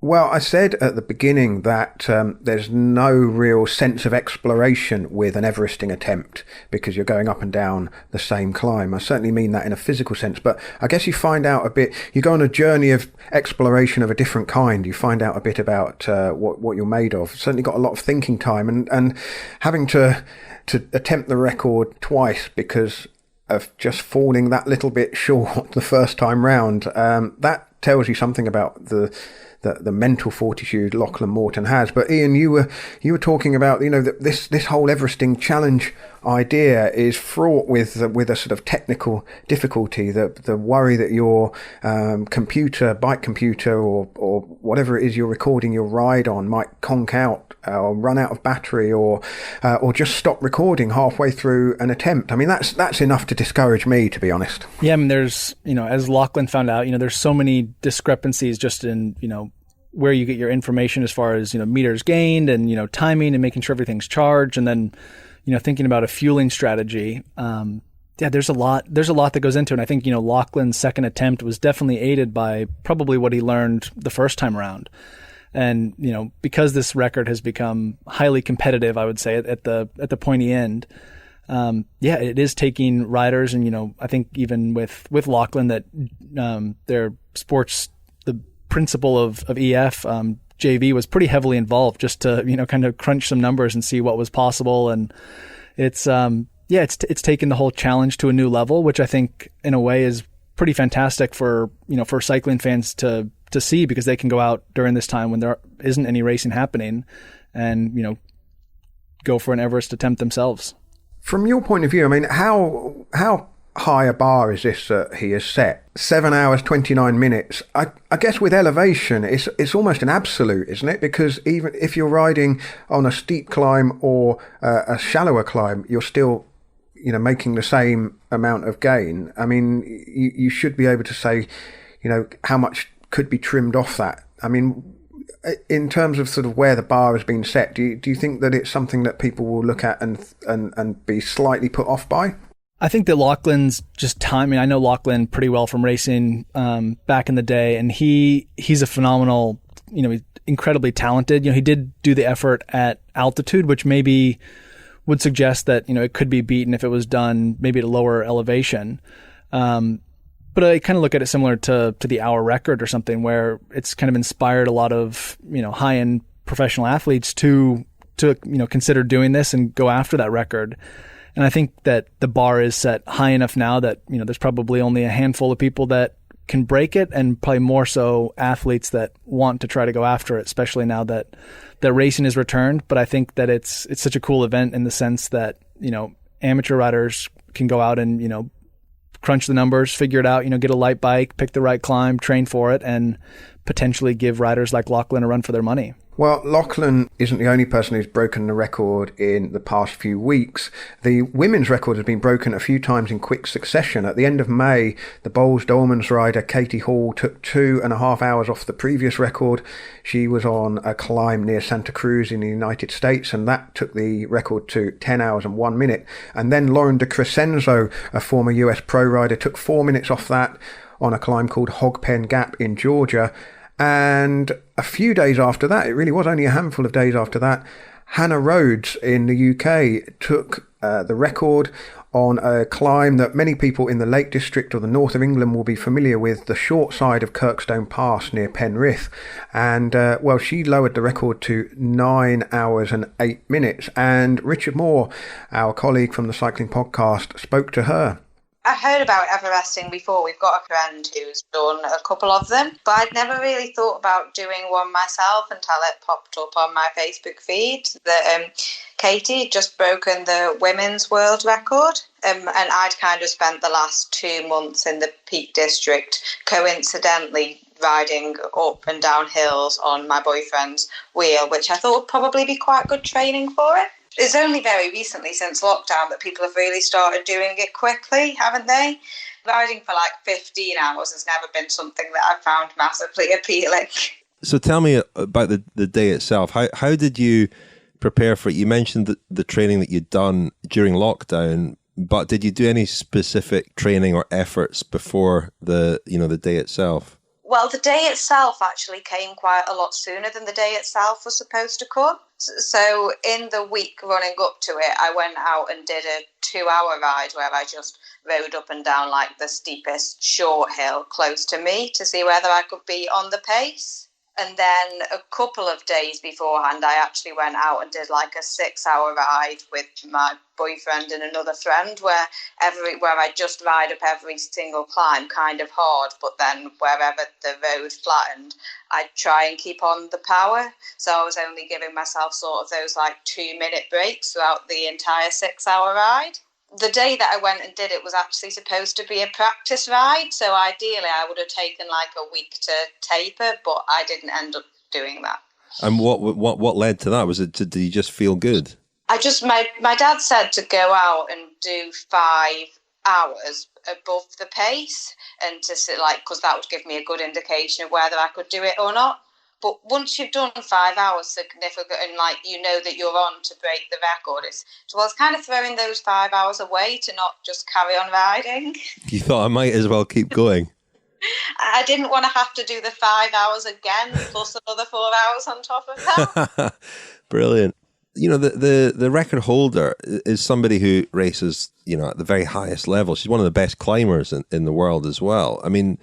Well, I said at the beginning that there's no real sense of exploration with an Everesting attempt because you're going up and down the same climb. I certainly mean that in a physical sense, but I guess you find out a bit, you go on a journey of exploration of a different kind. You find out a bit about what you're made of. Certainly got a lot of thinking time, and having to attempt the record twice because of just falling that little bit short the first time round. That tells you something about the mental fortitude Lachlan Morton has. But Ian, you were talking about, that this whole Everesting challenge idea is fraught with a sort of technical difficulty. The worry that your bike computer or whatever it is you're recording your ride on might conk out or run out of battery or just stop recording halfway through an attempt. I mean, that's enough to discourage me, to be honest. Yeah, I mean, there's, as Lachlan found out, there's so many discrepancies just in, where you get your information as far as, meters gained and, timing and making sure everything's charged. And then, thinking about a fueling strategy. There's a lot that goes into it. And I think, Lachlan's second attempt was definitely aided by probably what he learned the first time around. And, because this record has become highly competitive, I would say at the pointy end, it is taking riders. And, I think even with Lachlan that their sports, the principle of EF, JV was pretty heavily involved just to, kind of crunch some numbers and see what was possible. And it's taken the whole challenge to a new level, which I think in a way is pretty fantastic for cycling fans to see, because they can go out during this time when there isn't any racing happening and, go for an Everest attempt themselves. From your point of view, I mean, how high a bar is this that he has set? 7 hours, 29 minutes. I guess with elevation, it's almost an absolute, isn't it? Because even if you're riding on a steep climb or a shallower climb, you're still, making the same amount of gain. I mean, you should be able to say, how much could be trimmed off that. I mean, in terms of sort of where the bar has been set, do you think that it's something that people will look at and be slightly put off by? I think that Lachlan's just timing. I know Lachlan pretty well from racing back in the day, and he's a phenomenal, he's incredibly talented. He did do the effort at altitude, which maybe would suggest that, it could be beaten if it was done maybe at a lower elevation. But I kind of look at it similar to the hour record or something, where it's kind of inspired a lot of, high-end professional athletes to consider doing this and go after that record. And I think that the bar is set high enough now that, there's probably only a handful of people that can break it, and probably more so athletes that want to try to go after it, especially now that racing is returned. But I think that it's such a cool event in the sense that, amateur riders can go out and, crunch the numbers, figure it out, get a light bike, pick the right climb, train for it, and potentially give riders like Lachlan a run for their money. Well, Lachlan isn't the only person who's broken the record in the past few weeks. The women's record has been broken a few times in quick succession. At the end of May, the Bowles Dolmans rider Katie Hall took 2.5 hours off the previous record. She was on a climb near Santa Cruz in the United States, and that took the record to 10 hours and 1 minute. And then Lauren De Crescenzo, a former US pro rider, took 4 minutes off that on a climb called Hogpen Gap in Georgia. And a few days after that, it really was only a handful of days after that, Hannah Rhodes in the UK took the record on a climb that many people in the Lake District or the north of England will be familiar with, the short side of Kirkstone Pass near Penrith. And, she lowered the record to 9 hours and 8 minutes. And Richard Moore, our colleague from the Cycling Podcast, spoke to her. I heard about Everesting before. We've got a friend who's done a couple of them, but I'd never really thought about doing one myself until it popped up on my Facebook feed that Katie had just broken the women's world record, and I'd kind of spent the last 2 months in the Peak District coincidentally riding up and down hills on my boyfriend's wheel, which I thought would probably be quite good training for it. It's only very recently, since lockdown, that people have really started doing it quickly, haven't they? Riding for like 15 hours has never been something that I've found massively appealing. So tell me about the day itself. How did you prepare for it? You mentioned the training that you'd done during lockdown, but did you do any specific training or efforts before the day itself? Well, the day itself actually came quite a lot sooner than the day itself was supposed to come. So in the week running up to it, I went out and did a 2-hour ride where I just rode up and down like the steepest short hill close to me to see whether I could be on the pace. And then a couple of days beforehand, I actually went out and did like a 6-hour ride with my boyfriend and another friend where I just ride up every single climb kind of hard, but then wherever the road flattened, I'd try and keep on the power. So I was only giving myself sort of those like 2-minute breaks throughout the entire 6-hour ride. The day that I went and did it was actually supposed to be a practice ride, so ideally I would have taken like a week to taper, but I didn't end up doing that. And what led to that? Did you just feel good? My dad said to go out and do 5 hours above the pace, and to sit because that would give me a good indication of whether I could do it or not. But once you've done 5 hours significant and that you're on to break the record, it's kind of throwing those 5 hours away to not just carry on riding. You thought I might as well keep going. I didn't want to have to do the 5 hours again plus another 4 hours on top of that. Brilliant. The record holder is somebody who races, at the very highest level. She's one of the best climbers in the world as well. I mean,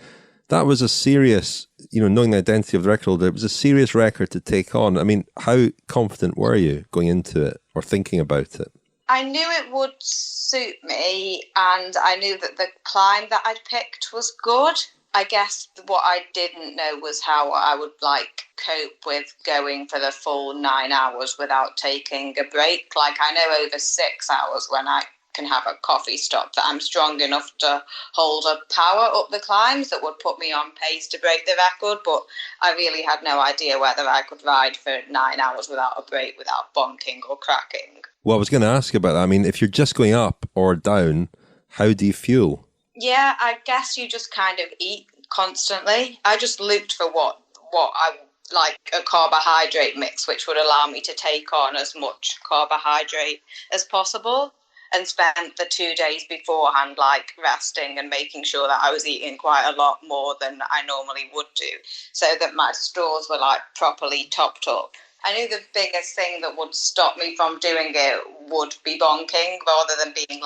that was a serious, knowing the identity of the record holder, it was a serious record to take on. I mean, how confident were you going into it or thinking about it? I knew it would suit me, and I knew that the climb that I'd picked was good. I guess what I didn't know was how I would cope with going for the full 9 hours without taking a break. I know over 6 hours when I can have a coffee stop that I'm strong enough to hold a power up the climbs that would put me on pace to break the record, but I really had no idea whether I could ride for 9 hours without a break, without bonking or cracking. Well, I was going to ask you about that. I mean, if you're just going up or down, how do you fuel? Yeah, I guess you just kind of eat constantly. I just looked for what I like, a carbohydrate mix which would allow me to take on as much carbohydrate as possible, and spent the 2 days beforehand resting and making sure that I was eating quite a lot more than I normally would do, so that my stores were properly topped up. I knew the biggest thing that would stop me from doing it would be bonking, rather than being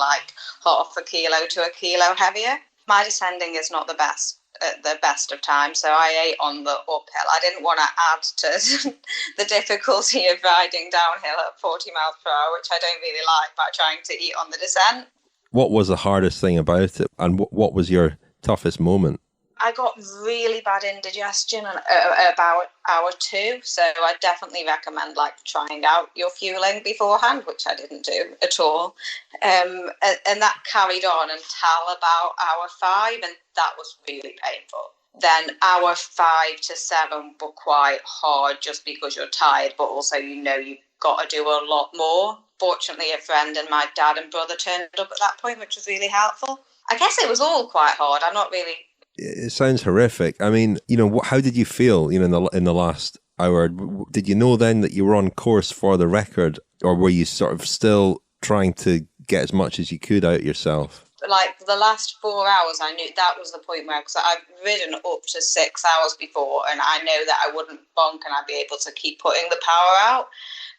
half a kilo to a kilo heavier. My descending is not the best at the best of times, so I ate on the uphill. I didn't want to add to the difficulty of riding downhill at 40 miles per hour, which I don't really like, by trying to eat on the descent. What was the hardest thing about it, and what was your toughest moment? I got really bad indigestion at about hour 2, so I definitely recommend trying out your fueling beforehand, which I didn't do at all. And that carried on until about hour 5, and that was really painful. Then hour 5 to 7 were quite hard, just because you're tired, but also you've got to do a lot more. Fortunately, a friend and my dad and brother turned up at that point, which was really helpful. I guess it was all quite hard. I'm not really... It sounds horrific. I mean, how did you feel, in the last hour? Did you know then that you were on course for the record, or were you sort of still trying to get as much as you could out yourself? The last 4 hours, I knew that was the point where, because I've ridden up to 6 hours before, and I know that I wouldn't bonk and I'd be able to keep putting the power out.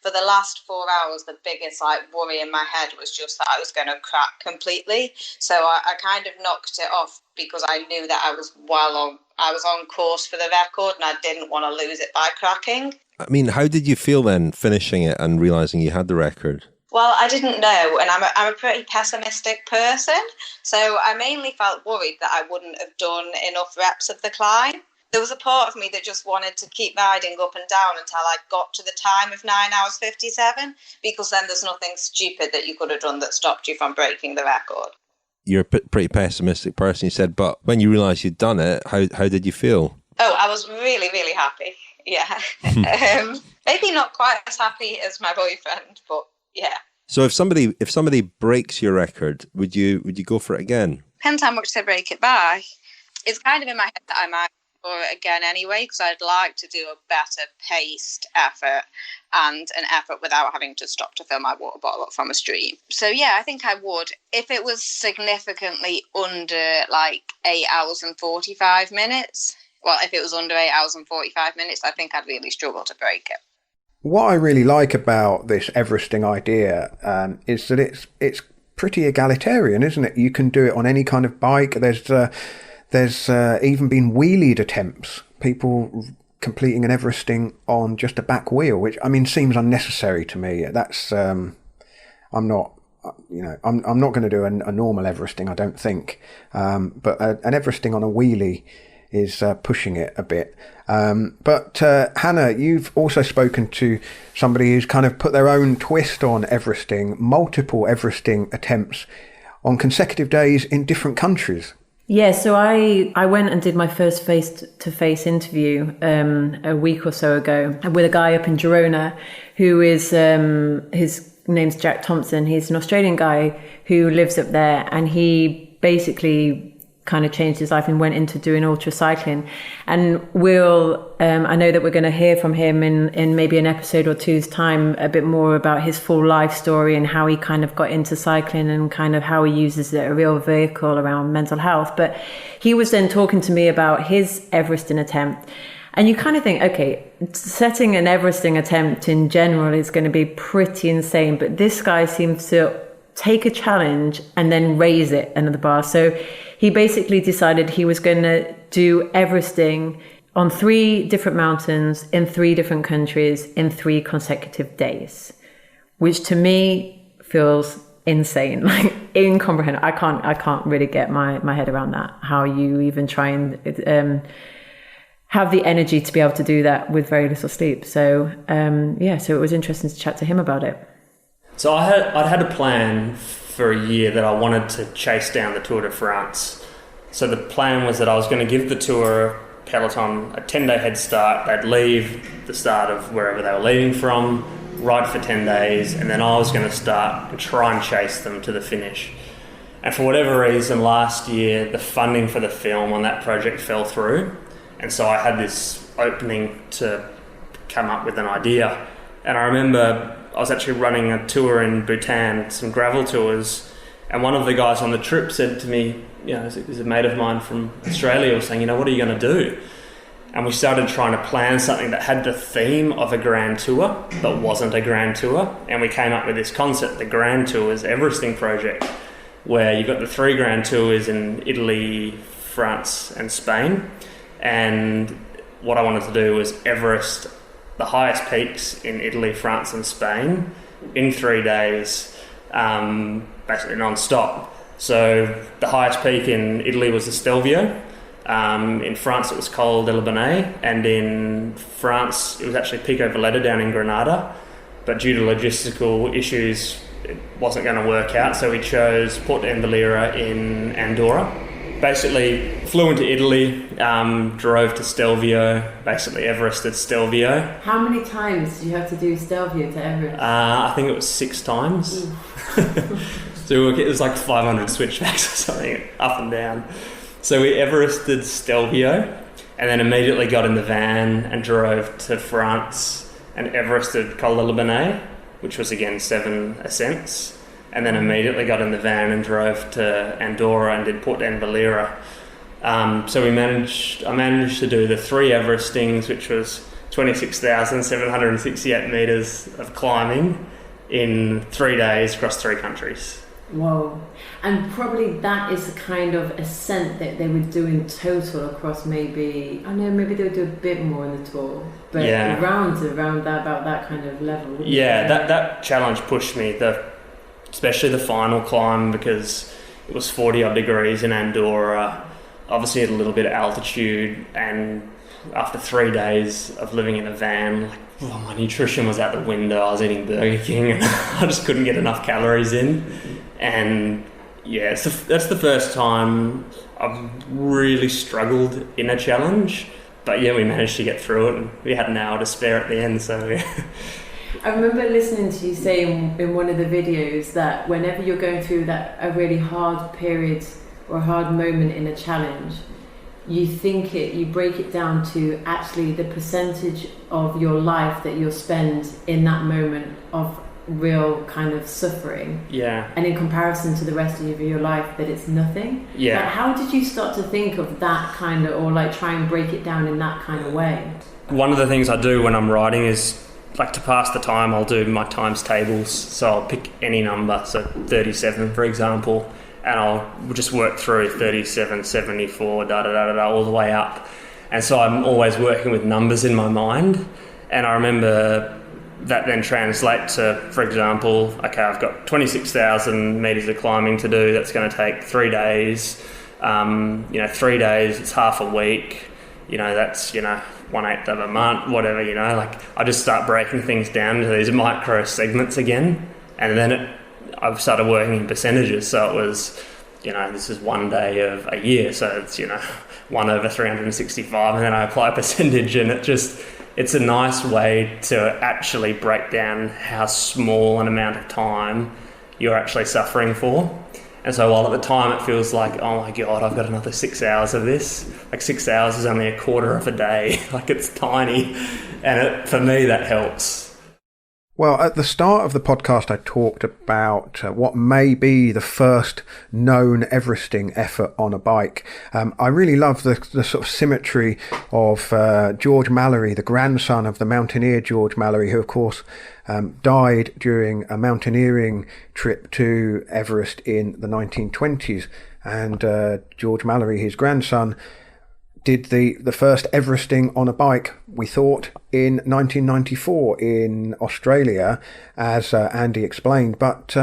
For the last 4 hours, the biggest worry in my head was just that I was going to crack completely. So I kind of knocked it off, because I knew that I was on course for the record, and I didn't want to lose it by cracking. I mean, how did you feel then, finishing it and realising you had the record? Well, I didn't know, and I'm a pretty pessimistic person, so I mainly felt worried that I wouldn't have done enough reps of the climb. There was a part of me that just wanted to keep riding up and down until I got to the time of 9 hours 57, because then there's nothing stupid that you could have done that stopped you from breaking the record. You're a pretty pessimistic person, you said, but when you realised you'd done it, how did you feel? Oh, I was really, really happy, yeah. Maybe not quite as happy as my boyfriend, but Yeah. So if somebody breaks your record, would you go for it again? Depends how much they break it by. It's kind of in my head that I might go for it again anyway, because I'd like to do a better paced effort and an effort without having to stop to fill my water bottle up from a stream. So yeah, I think I would. If it was significantly under like 8 hours and 45 minutes, well, if it was under 8 hours and 45 minutes, I think I'd really struggle to break it. What I really like about this Everesting idea is that it's pretty egalitarian, isn't it? You can do it on any kind of bike. There's even been wheelied attempts, people completing an Everesting on just a back wheel, which I mean seems unnecessary to me. That's I'm not going to do a normal Everesting, I don't think, but an Everesting on a wheelie is pushing it a bit. But Hannah, you've also spoken to somebody who's kind of put their own twist on Everesting, multiple Everesting attempts on consecutive days in different countries. Yeah, so I went and did my first face-to-face interview a week or so ago with a guy up in Girona who is, his name's Jack Thompson. He's an Australian guy who lives up there, and he basically kind of changed his life and went into doing ultra cycling. And I know that we're going to hear from him in maybe an episode or two's time a bit more about his full life story and how he kind of got into cycling and kind of how he uses it, a real vehicle around mental health. But he was then talking to me about his Everesting attempt. And you kind of think, okay, setting an Everesting attempt in general is going to be pretty insane. But this guy seems to take a challenge and then raise it another bar. So he basically decided he was going to do Everesting on 3 different mountains in 3 different countries in 3 consecutive days, which to me feels insane, like incomprehensible. I can't really get my head around that. How you even try and have the energy to be able to do that with very little sleep. So so it was interesting to chat to him about it. So I'd had a plan for a year that I wanted to chase down the Tour de France. So the plan was that I was going to give the Tour peloton a 10-day head start. They'd leave the start of wherever they were leaving from, ride for 10 days, and then I was going to start and try and chase them to the finish. And for whatever reason, last year, the funding for the film on that project fell through. And so I had this opening to come up with an idea. And I remember I was actually running a tour in Bhutan, some gravel tours, and one of the guys on the trip said to me, is a mate of mine from Australia, was saying, what are you going to do? And we started trying to plan something that had the theme of a grand tour, but wasn't a grand tour. And we came up with this concept, the Grand Tours Everesting project, where you've got the 3 grand tours in Italy, France, and Spain. And what I wanted to do was Everest the highest peaks in Italy, France, and Spain in 3 days, basically non-stop. So the highest peak in Italy was the Stelvio. In France, it was Col de la Bonnais, and in France, it was actually Pico Valletta down in Granada. But due to logistical issues, it wasn't going to work out, so we chose Porto Valera in Andorra. Basically, flew into Italy, drove to Stelvio, basically Everested Stelvio. How many times did you have to do Stelvio to Everest? I think it was 6 times. So it was like 500 switchbacks or something, up and down. So we Everested Stelvio, and then immediately got in the van and drove to France and Everested Col de la Bonnais, which was again 7 ascents. And then immediately got in the van and drove to Andorra and did Porto Valera. So I managed to do the 3 Everestings, which was 26,768 metres of climbing in 3 days across 3 countries. Whoa. And probably that is the kind of ascent that they would do in total across maybe they would do a bit more in the Tour, but around about that kind of level. Yeah, that challenge pushed me, especially the final climb, because it was 40 odd degrees in Andorra, obviously at a little bit of altitude, and after 3 days of living in a van, my nutrition was out the window. I was eating Burger King and I just couldn't get enough calories in. And that's the first time I've really struggled in a challenge, but we managed to get through it, and we had an hour to spare at the end, so I remember listening to you say in one of the videos that whenever you're going through a really hard period or a hard moment in a challenge, you break it down to actually the percentage of your life that you'll spend in that moment of real kind of suffering. Yeah. And in comparison to the rest of your life, that it's nothing. Yeah. Like, how did you start to think of that kind of, or like try and break it down in that kind of way? One of the things I do when I'm riding is, like, to pass the time, I'll do my times tables. So I'll pick any number, so 37 for example, and I'll just work through 37, 74, all the way up. And so I'm always working with numbers in my mind. And I remember that then translate to, for example, okay, I've got 26,000 metres of climbing to do. That's going to take 3 days. 3 days, it's half a week. That's, 1/8 of a month, whatever, like I just start breaking things down into these micro segments again. And then I've started working in percentages. So it was, this is 1 day of a year. So it's, 1 over 365. And then I apply a percentage, and it's a nice way to actually break down how small an amount of time you're actually suffering for. And so while at the time it feels like, oh my God, I've got another 6 hours of this, like 6 hours is only a quarter of a day, like it's tiny. And for me, that helps. Well, at the start of the podcast, I talked about what may be the first known Everesting effort on a bike. I really love the sort of symmetry of George Mallory, the grandson of the mountaineer George Mallory, who, of course, died during a mountaineering trip to Everest in the 1920s. And George Mallory, his grandson, did the first Everesting on a bike, we thought, in 1994 in Australia, as Andy explained. But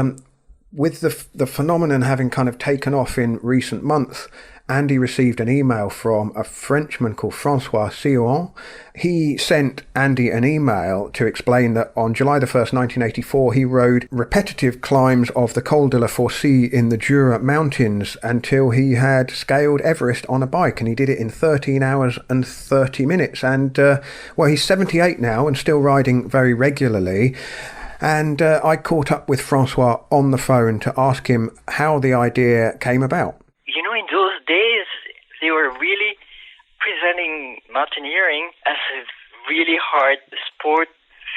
with the phenomenon having kind of taken off in recent months, Andy received an email from a Frenchman called Francois Sillon. He sent Andy an email to explain that on July the 1st, 1984, he rode repetitive climbs of the Col de la Fourcie in the Jura Mountains until he had scaled Everest on a bike, and he did it in 13 hours and 30 minutes. And, he's 78 now and still riding very regularly. And I caught up with Francois on the phone to ask him how the idea came about. In those days, they were really presenting mountaineering as a really hard sport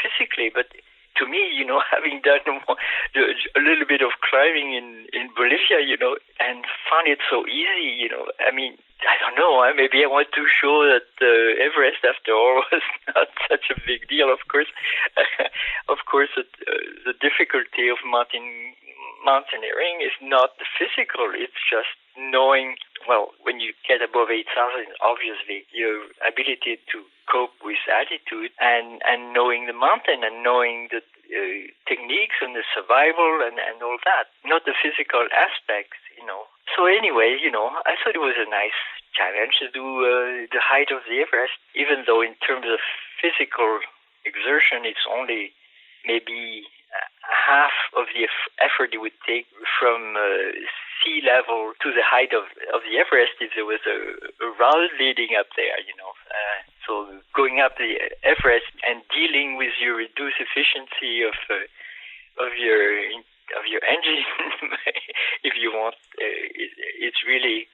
physically. But to me, having done a little bit of climbing in Bolivia, and found it so easy, I don't know, maybe I want to show that Everest, after all, was not such a big deal. Of course, the difficulty of mountaineering is not the physical, it's just knowing, when you get above 8,000, obviously, your ability to cope with altitude and knowing the mountain and knowing the techniques and the survival and all that, not the physical aspects, So anyway, I thought it was a nice challenge to do the height of the Everest, even though in terms of physical exertion, it's only maybe half of the effort it would take from sea level to the height of the Everest if there was a route leading up there, So going up the Everest and dealing with your reduced efficiency of your engine, if you want, it's really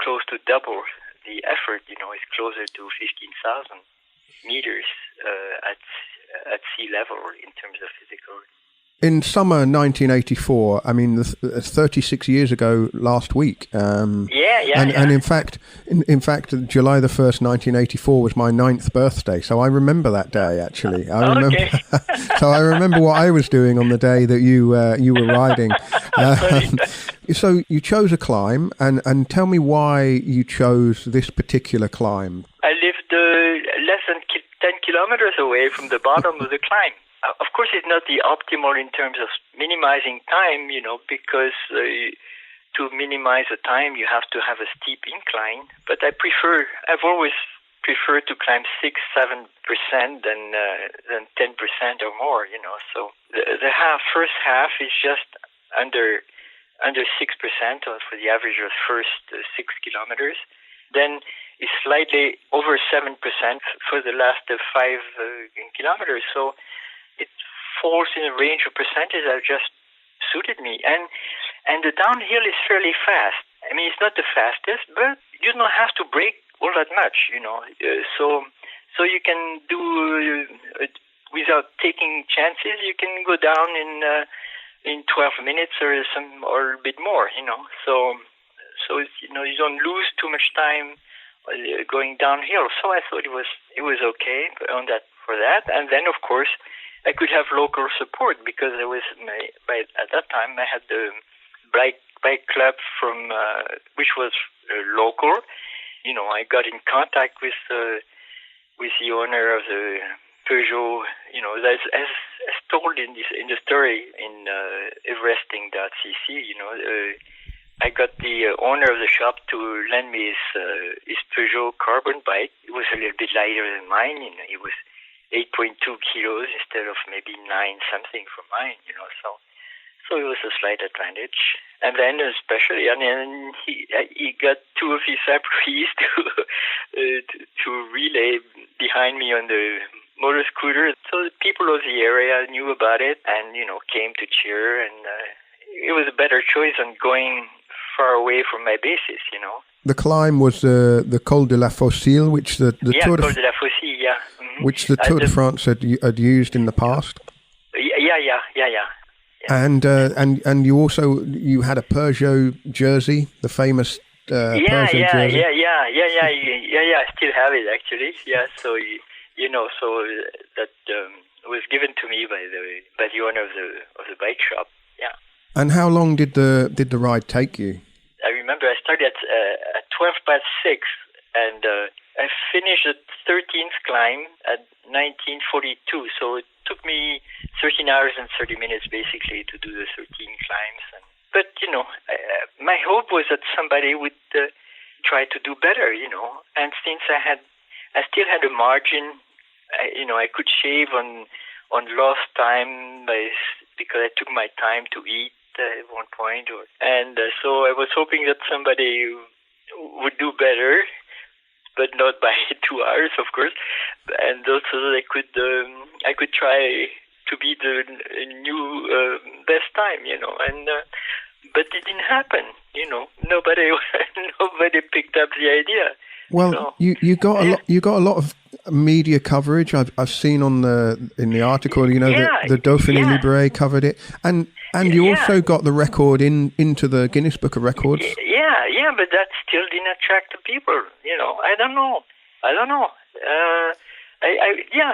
close to double the effort. It's closer to 15,000 meters at sea level in terms of physical. In summer 1984, 36 years ago last week. And in fact, July the 1st, 1984 was my 9th birthday. So I remember that day, actually. So I remember what I was doing on the day that you were riding. So you chose a climb, and tell me why you chose this particular climb. I lived less than 10 kilometers away from the bottom of the climb. Of course, it's not the optimal in terms of minimizing time, because to minimize the time, you have to have a steep incline. But I've always preferred to climb 6-7% than 10% or more, So the first half is just under 6% for the average of first 6 kilometers. Then it's slightly over 7% for the last 5 kilometers. So it falls in a range of percentage that just suited me. And the downhill is fairly fast. I mean, it's not the fastest, but you don't have to brake all that much, so you can do without taking chances. You can go down in 12 minutes or a bit more, So it's, you don't lose too much time going downhill. So I thought it was okay for that. And then of course I could have local support because there was at that time I had the bike club from which was local. I got in contact with the owner of the Peugeot. As told in the story in Everesting.cc. I got the owner of the shop to lend me his Peugeot carbon bike. It was a little bit lighter than mine. It was 8.2 kilos instead of maybe 9 something for mine. So it was a slight advantage. And then especially, he got 2 of his employees to relay behind me on the motor scooter. So the people of the area knew about it and, came to cheer. And it was a better choice than going far away from my bases, The climb was the Col de la Fossile, which the Tour de la Fossile, yeah. Mm-hmm. Which the Tour de France had used in the past. Yeah. And you had a Peugeot jersey, the famous Peugeot jersey. Yeah. I still have it actually. Yeah, so so that was given to me by the owner of the bike shop. Yeah. And how long did the ride take you? I remember I started at 6:12, and I finished the 13th climb at 19:42. So it took me 13 hours and 30 minutes basically to do the 13 climbs. But my hope was that somebody would try to do better. And since I still had a margin, I could shave on lost time because I took my time to eat at one point, so I was hoping that somebody would do better, but not by 2 hours, of course, and also that I could try to be the new best time, and but it didn't happen, nobody picked up the idea. Well, you got a lot of media coverage. I've seen in the article, the Dauphiné Libéré covered it, and you also got the record into the Guinness Book of Records. Yeah, but that still didn't attract the people. I don't know.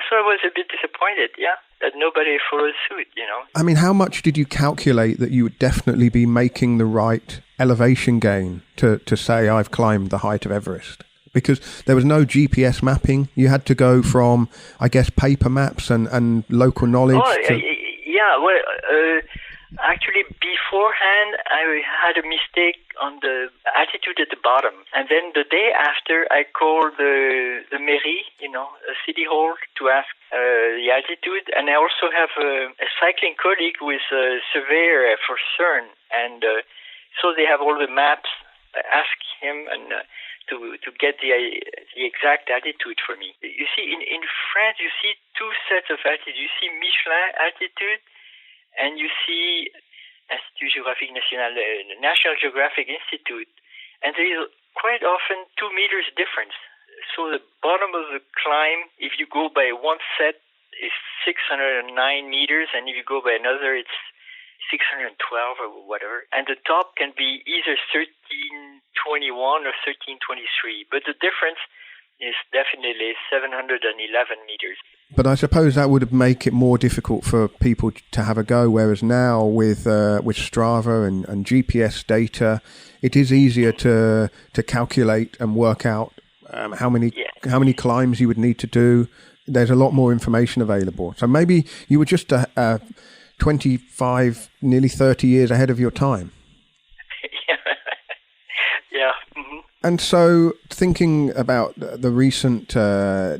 So I was a bit disappointed. Yeah, that nobody followed suit. I mean, how much did you calculate that you would definitely be making the right elevation gain to say I've climbed the height of Everest? Because there was no GPS mapping. You had to go from, I guess, paper maps and local knowledge. Actually, beforehand, I had a mistake on the altitude at the bottom. And then the day after, I called the mairie, a city hall, to ask the altitude. And I also have a cycling colleague who is a surveyor for CERN. And so they have all the maps. I asked him and to get the exact altitude for me. You see, in France, you see 2 sets of altitude. You see Michelin altitude, and you see Institut Géographique National, National Geographic Institute, and there is quite often 2 meters difference. So the bottom of the climb, if you go by one set, is 609 meters, and if you go by another, it's 612 or whatever. And the top can be either 1321 or 1323, but the difference is definitely 711 meters. But I suppose that would make it more difficult for people to have a go, whereas now with Strava and GPS data, it is easier to calculate and work out how many climbs you would need to do. There's a lot more information available. So maybe you were just 25, nearly 30 years ahead of your time. Yeah. Mm-hmm. And so, thinking about the recent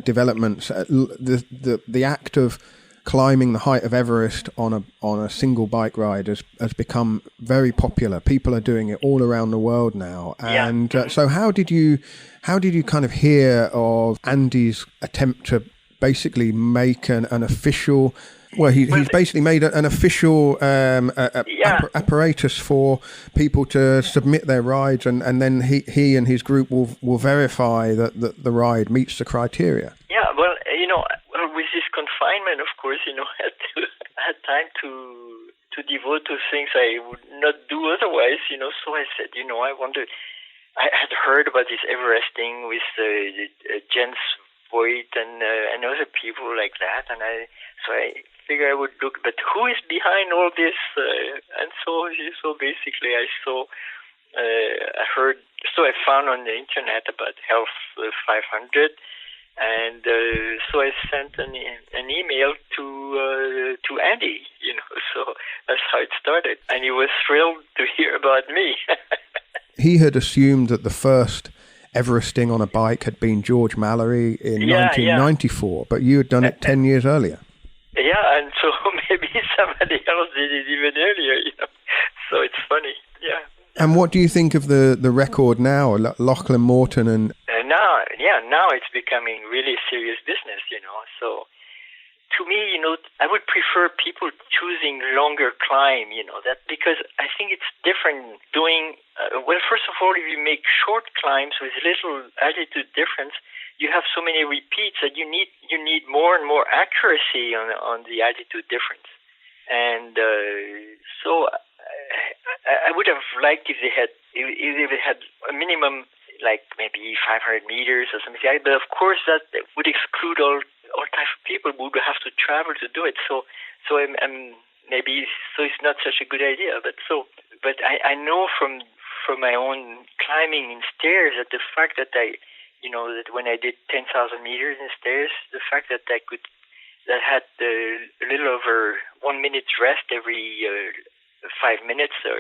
developments, the act of climbing the height of Everest on a single bike ride has become very popular. People are doing it all around the world now. And so, how did you kind of hear of Andy's attempt to basically make an official Well, he's basically made an official apparatus for people to submit their rides, and then he and his group will verify that the ride meets the criteria. Yeah, well, with this confinement, of course, I had time to devote to things I would not do otherwise, so I said, I wonder, I had heard about this Everesting with Jens Voigt and other people like that, and so I figured I would look, but who is behind all this? And so basically I found on the internet about Health 500, and so I sent an email to Andy, so that's how it started, and he was thrilled to hear about me. He had assumed that the first Everesting on a bike had been George Mallory in 1994, but you had done it 10 years earlier. Yeah, and so maybe somebody else did it even earlier, so it's funny, yeah. And what do you think of the record now, Lachlan Morton and... Now it's becoming really serious business, so to me, I would prefer people choosing longer climb, that because I think it's different doing, first of all, if you make short climbs with little altitude difference, you have so many repeats that you need more and more accuracy on the altitude difference. And so I would have liked if they had a minimum, like maybe 500 meters or something like that. But of course, that would exclude all types of people who would have to travel to do it. So I'm maybe it's not such a good idea. But I know from my own climbing in stairs that the fact that that when I did 10,000 meters in stairs, the fact that I had a little over 1 minute's rest every 5 minutes or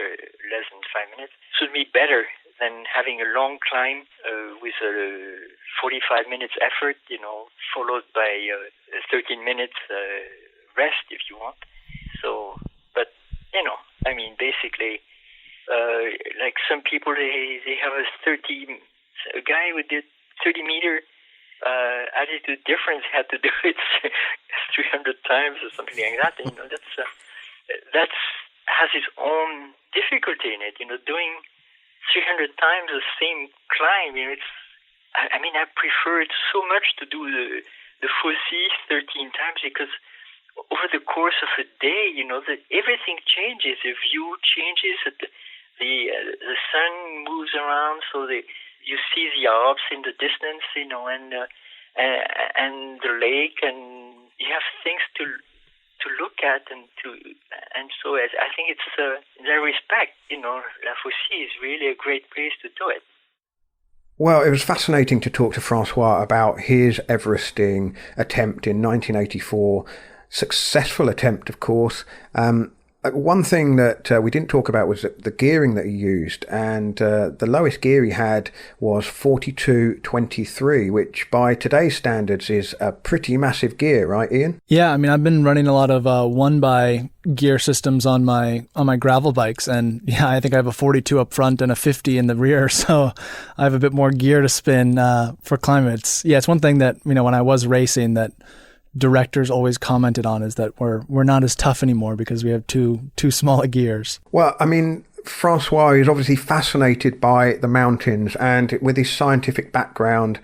less than 5 minutes suit me better than having a long climb with a 45 minutes effort, followed by 13 minutes rest if you want. So, but, basically, like some people, they have a guy who did 30-meter altitude difference had to do it 300 times or something like that. That's has its own difficulty in it. Doing 300 times the same climb. I prefer it so much to do the Fossey 13 times because over the course of a day, everything changes. The view changes. The sun moves around, so you see the Alps in the distance, and the lake, and you have things to look at, and so I think it's in that respect, La Fossey is really a great place to do it. Well, it was fascinating to talk to Francois about his Everesting attempt in 1984. Successful attempt, of course. One thing that we didn't talk about was the gearing that he used, and the lowest gear he had was 42.23, which by today's standards is a pretty massive gear, right, Ian? Yeah, I've been running a lot of 1x gear systems on my gravel bikes, and yeah, I think I have a 42 up front and a 50 in the rear, so I have a bit more gear to spin for climbing. It's one thing that when I was racing that directors always commented on is that we're not as tough anymore because we have too small gears. Well, Francois is obviously fascinated by the mountains, and with his scientific background,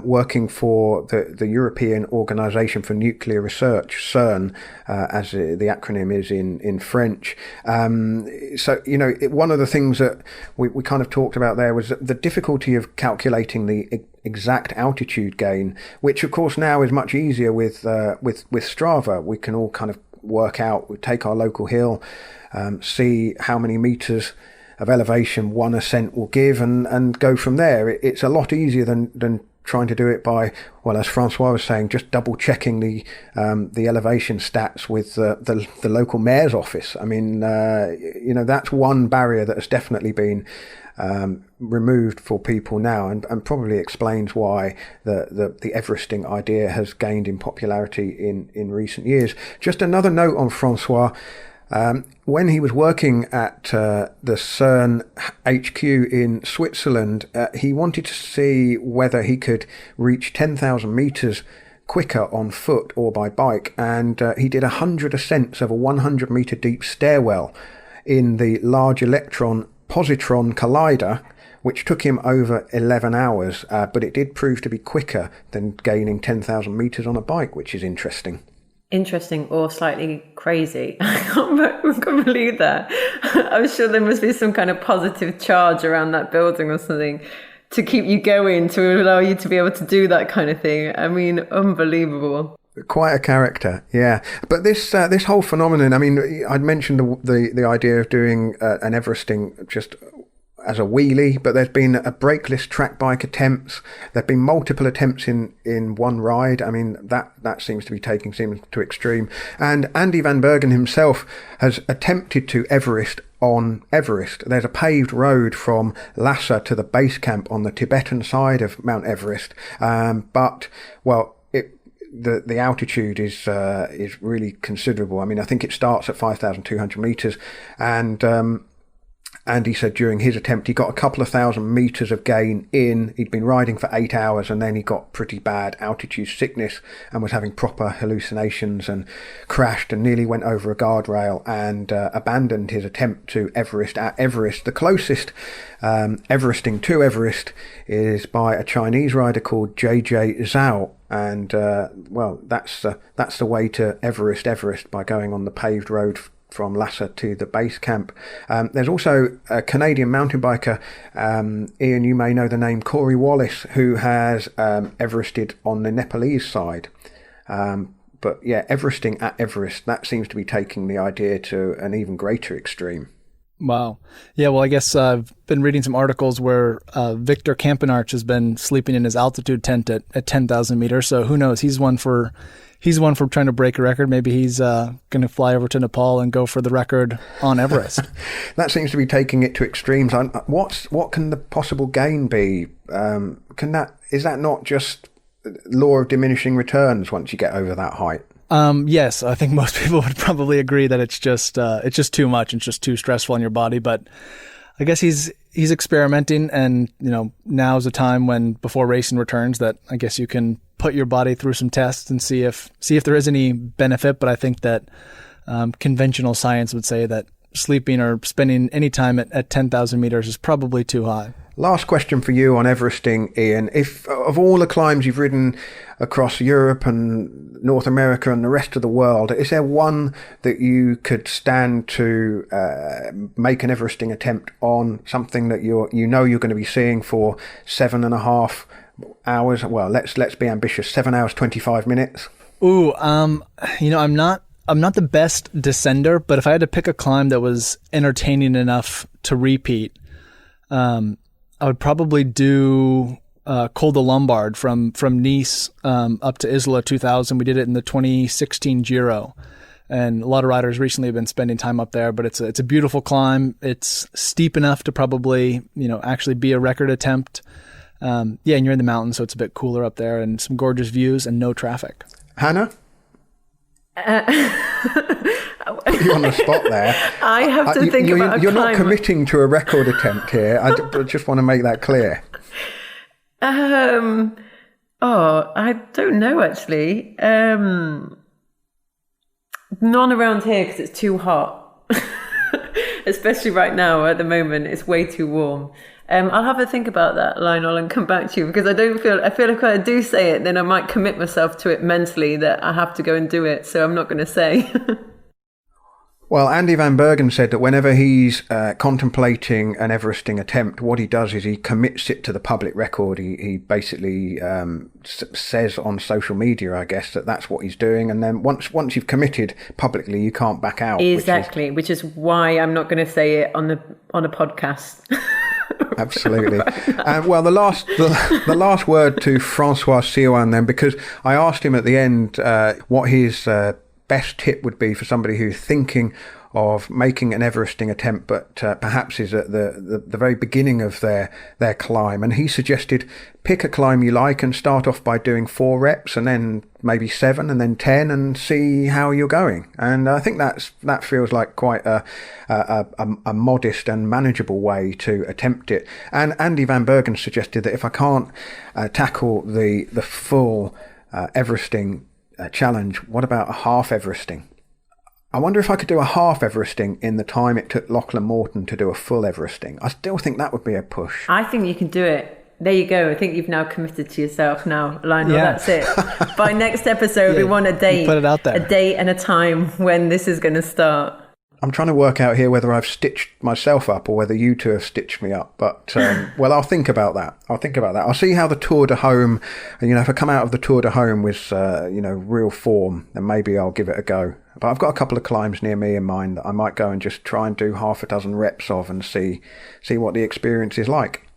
working for the European Organization for Nuclear Research, CERN, as the acronym is in French. So, one of the things that we kind of talked about there was the difficulty of calculating the exact altitude gain, which of course now is much easier with Strava. We can all kind of work out, we take our local hill, see how many meters of elevation one ascent will give, and go from there. It's a lot easier than trying to do it by, well, as Francois was saying, just double checking the elevation stats with the local mayor's office. That's one barrier that has definitely been removed for people now, and probably explains why the Everesting idea has gained in popularity in recent years. Just another note on Francois. When he was working at the CERN HQ in Switzerland, he wanted to see whether he could reach 10,000 meters quicker on foot or by bike, and he did 100 ascents of a 100 meter deep stairwell in the Large Electron Positron Collider, which took him over 11 hours, but it did prove to be quicker than gaining 10,000 meters on a bike, which is interesting. Interesting or slightly crazy. I can't believe that. I'm sure there must be some kind of positive charge around that building or something to keep you going, to allow you to be able to do that kind of thing. I mean, unbelievable. Quite a character, yeah. But this whole phenomenon, I mean, I'd mentioned the idea of doing an Everesting just as a wheelie, but there's been a brakeless track bike attempts. There've been multiple attempts in one ride. I mean, that seems to be taking to extreme. And Andy Van Bergen himself has attempted to Everest on Everest. There's a paved road from Lhasa to the base camp on the Tibetan side of Mount Everest. But, well, the altitude is really considerable. I mean, I think it starts at 5,200 meters, and he said during his attempt he got a couple of thousand meters of gain in. He'd been riding for 8 hours, and then he got pretty bad altitude sickness and was having proper hallucinations and crashed and nearly went over a guardrail and abandoned his attempt to Everest at Everest. The closest Everesting to Everest is by a Chinese rider called JJ Zhao. And, well, that's the way to Everest by going on the paved road from Lhasa to the base camp. There's also a Canadian mountain biker, Ian, you may know the name Corey Wallace, who has Everested on the Nepalese side. But yeah, Everesting at Everest, that seems to be taking the idea to an even greater extreme. Wow. Yeah, well, I guess I've been reading some articles where Victor Campenarch has been sleeping in his altitude tent at 10,000 meters. So who knows? He's one for trying to break a record. Maybe he's going to fly over to Nepal and go for the record on Everest. That seems to be taking it to extremes. What can the possible gain be? Is that not just law of diminishing returns once you get over that height? Yes, I think most people would probably agree that it's just too much. It's just too stressful on your body. But I guess he's experimenting, and now's the time when before racing returns that I guess you can put your body through some tests and see if there is any benefit. But I think that conventional science would say that sleeping or spending any time at 10,000 meters is probably too high. Last question for you on Everesting, Ian. If of all the climbs you've ridden across Europe and North America and the rest of the world, is there one that you could stand to make an Everesting attempt on, something that you're going to be seeing for 7.5 hours? Well, let's be ambitious. 7 hours 25 minutes. Ooh, I'm not the best descender, but if I had to pick a climb that was entertaining enough to repeat, I would probably do Col de Lombard from Nice up to Isla 2000. We did it in the 2016 Giro, and a lot of riders recently have been spending time up there. But it's a beautiful climb. It's steep enough to probably actually be a record attempt. And you're in the mountains, so it's a bit cooler up there, and some gorgeous views and no traffic. Hannah? Put you on the spot there. I have to think about You're not committing to a record attempt here. I just want to make that clear. I don't know, actually. None around here because it's too hot. Especially right now, at the moment, it's way too warm. I'll have a think about that, Lionel, and come back to you, because I feel like if I do say it, then I might commit myself to it mentally that I have to go and do it. So I'm not going to say. Well, Andy Van Bergen said that whenever he's contemplating an Everesting attempt, what he does is he commits it to the public record. He basically says on social media, I guess, that's what he's doing. And then once you've committed publicly, you can't back out. Exactly, which is why I'm not going to say it on a podcast. Absolutely. Well, the last word to Francois Sioan then, because I asked him at the end what his best tip would be for somebody who's thinking of making an Everesting attempt, but perhaps is at the very beginning of their climb. And he suggested pick a climb you like and start off by doing 4 reps and then maybe 7 and then 10 and see how you're going. And I think that feels like quite a modest and manageable way to attempt it. And Andy Van Bergen suggested that if I can't tackle the full Everesting challenge, what about a half Everesting? I wonder if I could do a half Everesting in the time it took Lachlan Morton to do a full Everesting. I still think that would be a push. I think you can do it. There you go. I think you've now committed to yourself now, Lionel. Yeah. That's it. By next episode, we want a date. Put it out there. A date and a time when this is going to start. I'm trying to work out here whether I've stitched myself up or whether you two have stitched me up. But, well, I'll think about that. I'll see how the Tour de Home, if I come out of the Tour de Home with, real form, then maybe I'll give it a go. But I've got a couple of climbs near me in mind that I might go and just try and do half a dozen reps of and see what the experience is like.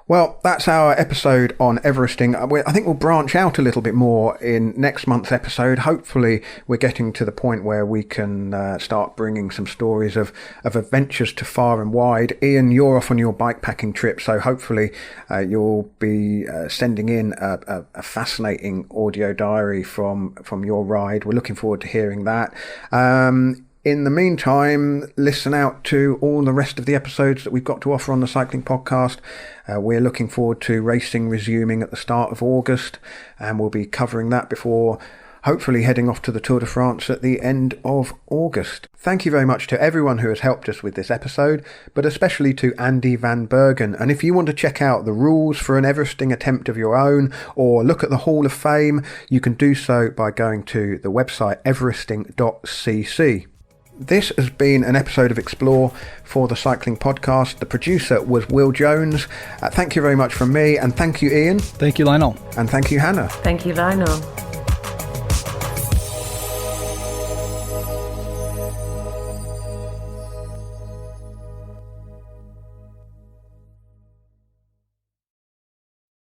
Well, that's our episode on Everesting. I think we'll branch out a little bit more in next month's episode. Hopefully, we're getting to the point where we can start bringing some stories of adventures to far and wide. Ian, you're off on your bikepacking trip, so hopefully you'll be sending in a fascinating audio diary from your ride. We're looking forward to hearing that. In the meantime, listen out to all the rest of the episodes that we've got to offer on the Cycling Podcast. We're looking forward to racing resuming at the start of August, and we'll be covering that before hopefully heading off to the Tour de France at the end of August. Thank you very much to everyone who has helped us with this episode, but especially to Andy van Bergen. And if you want to check out the rules for an Everesting attempt of your own, or look at the Hall of Fame, you can do so by going to the website everesting.cc. This has been an episode of Explore for the Cycling Podcast. The producer was Will Jones. Thank you very much from me, and thank you, Ian. Thank you, Lionel. And thank you, Hannah. Thank you, Lionel.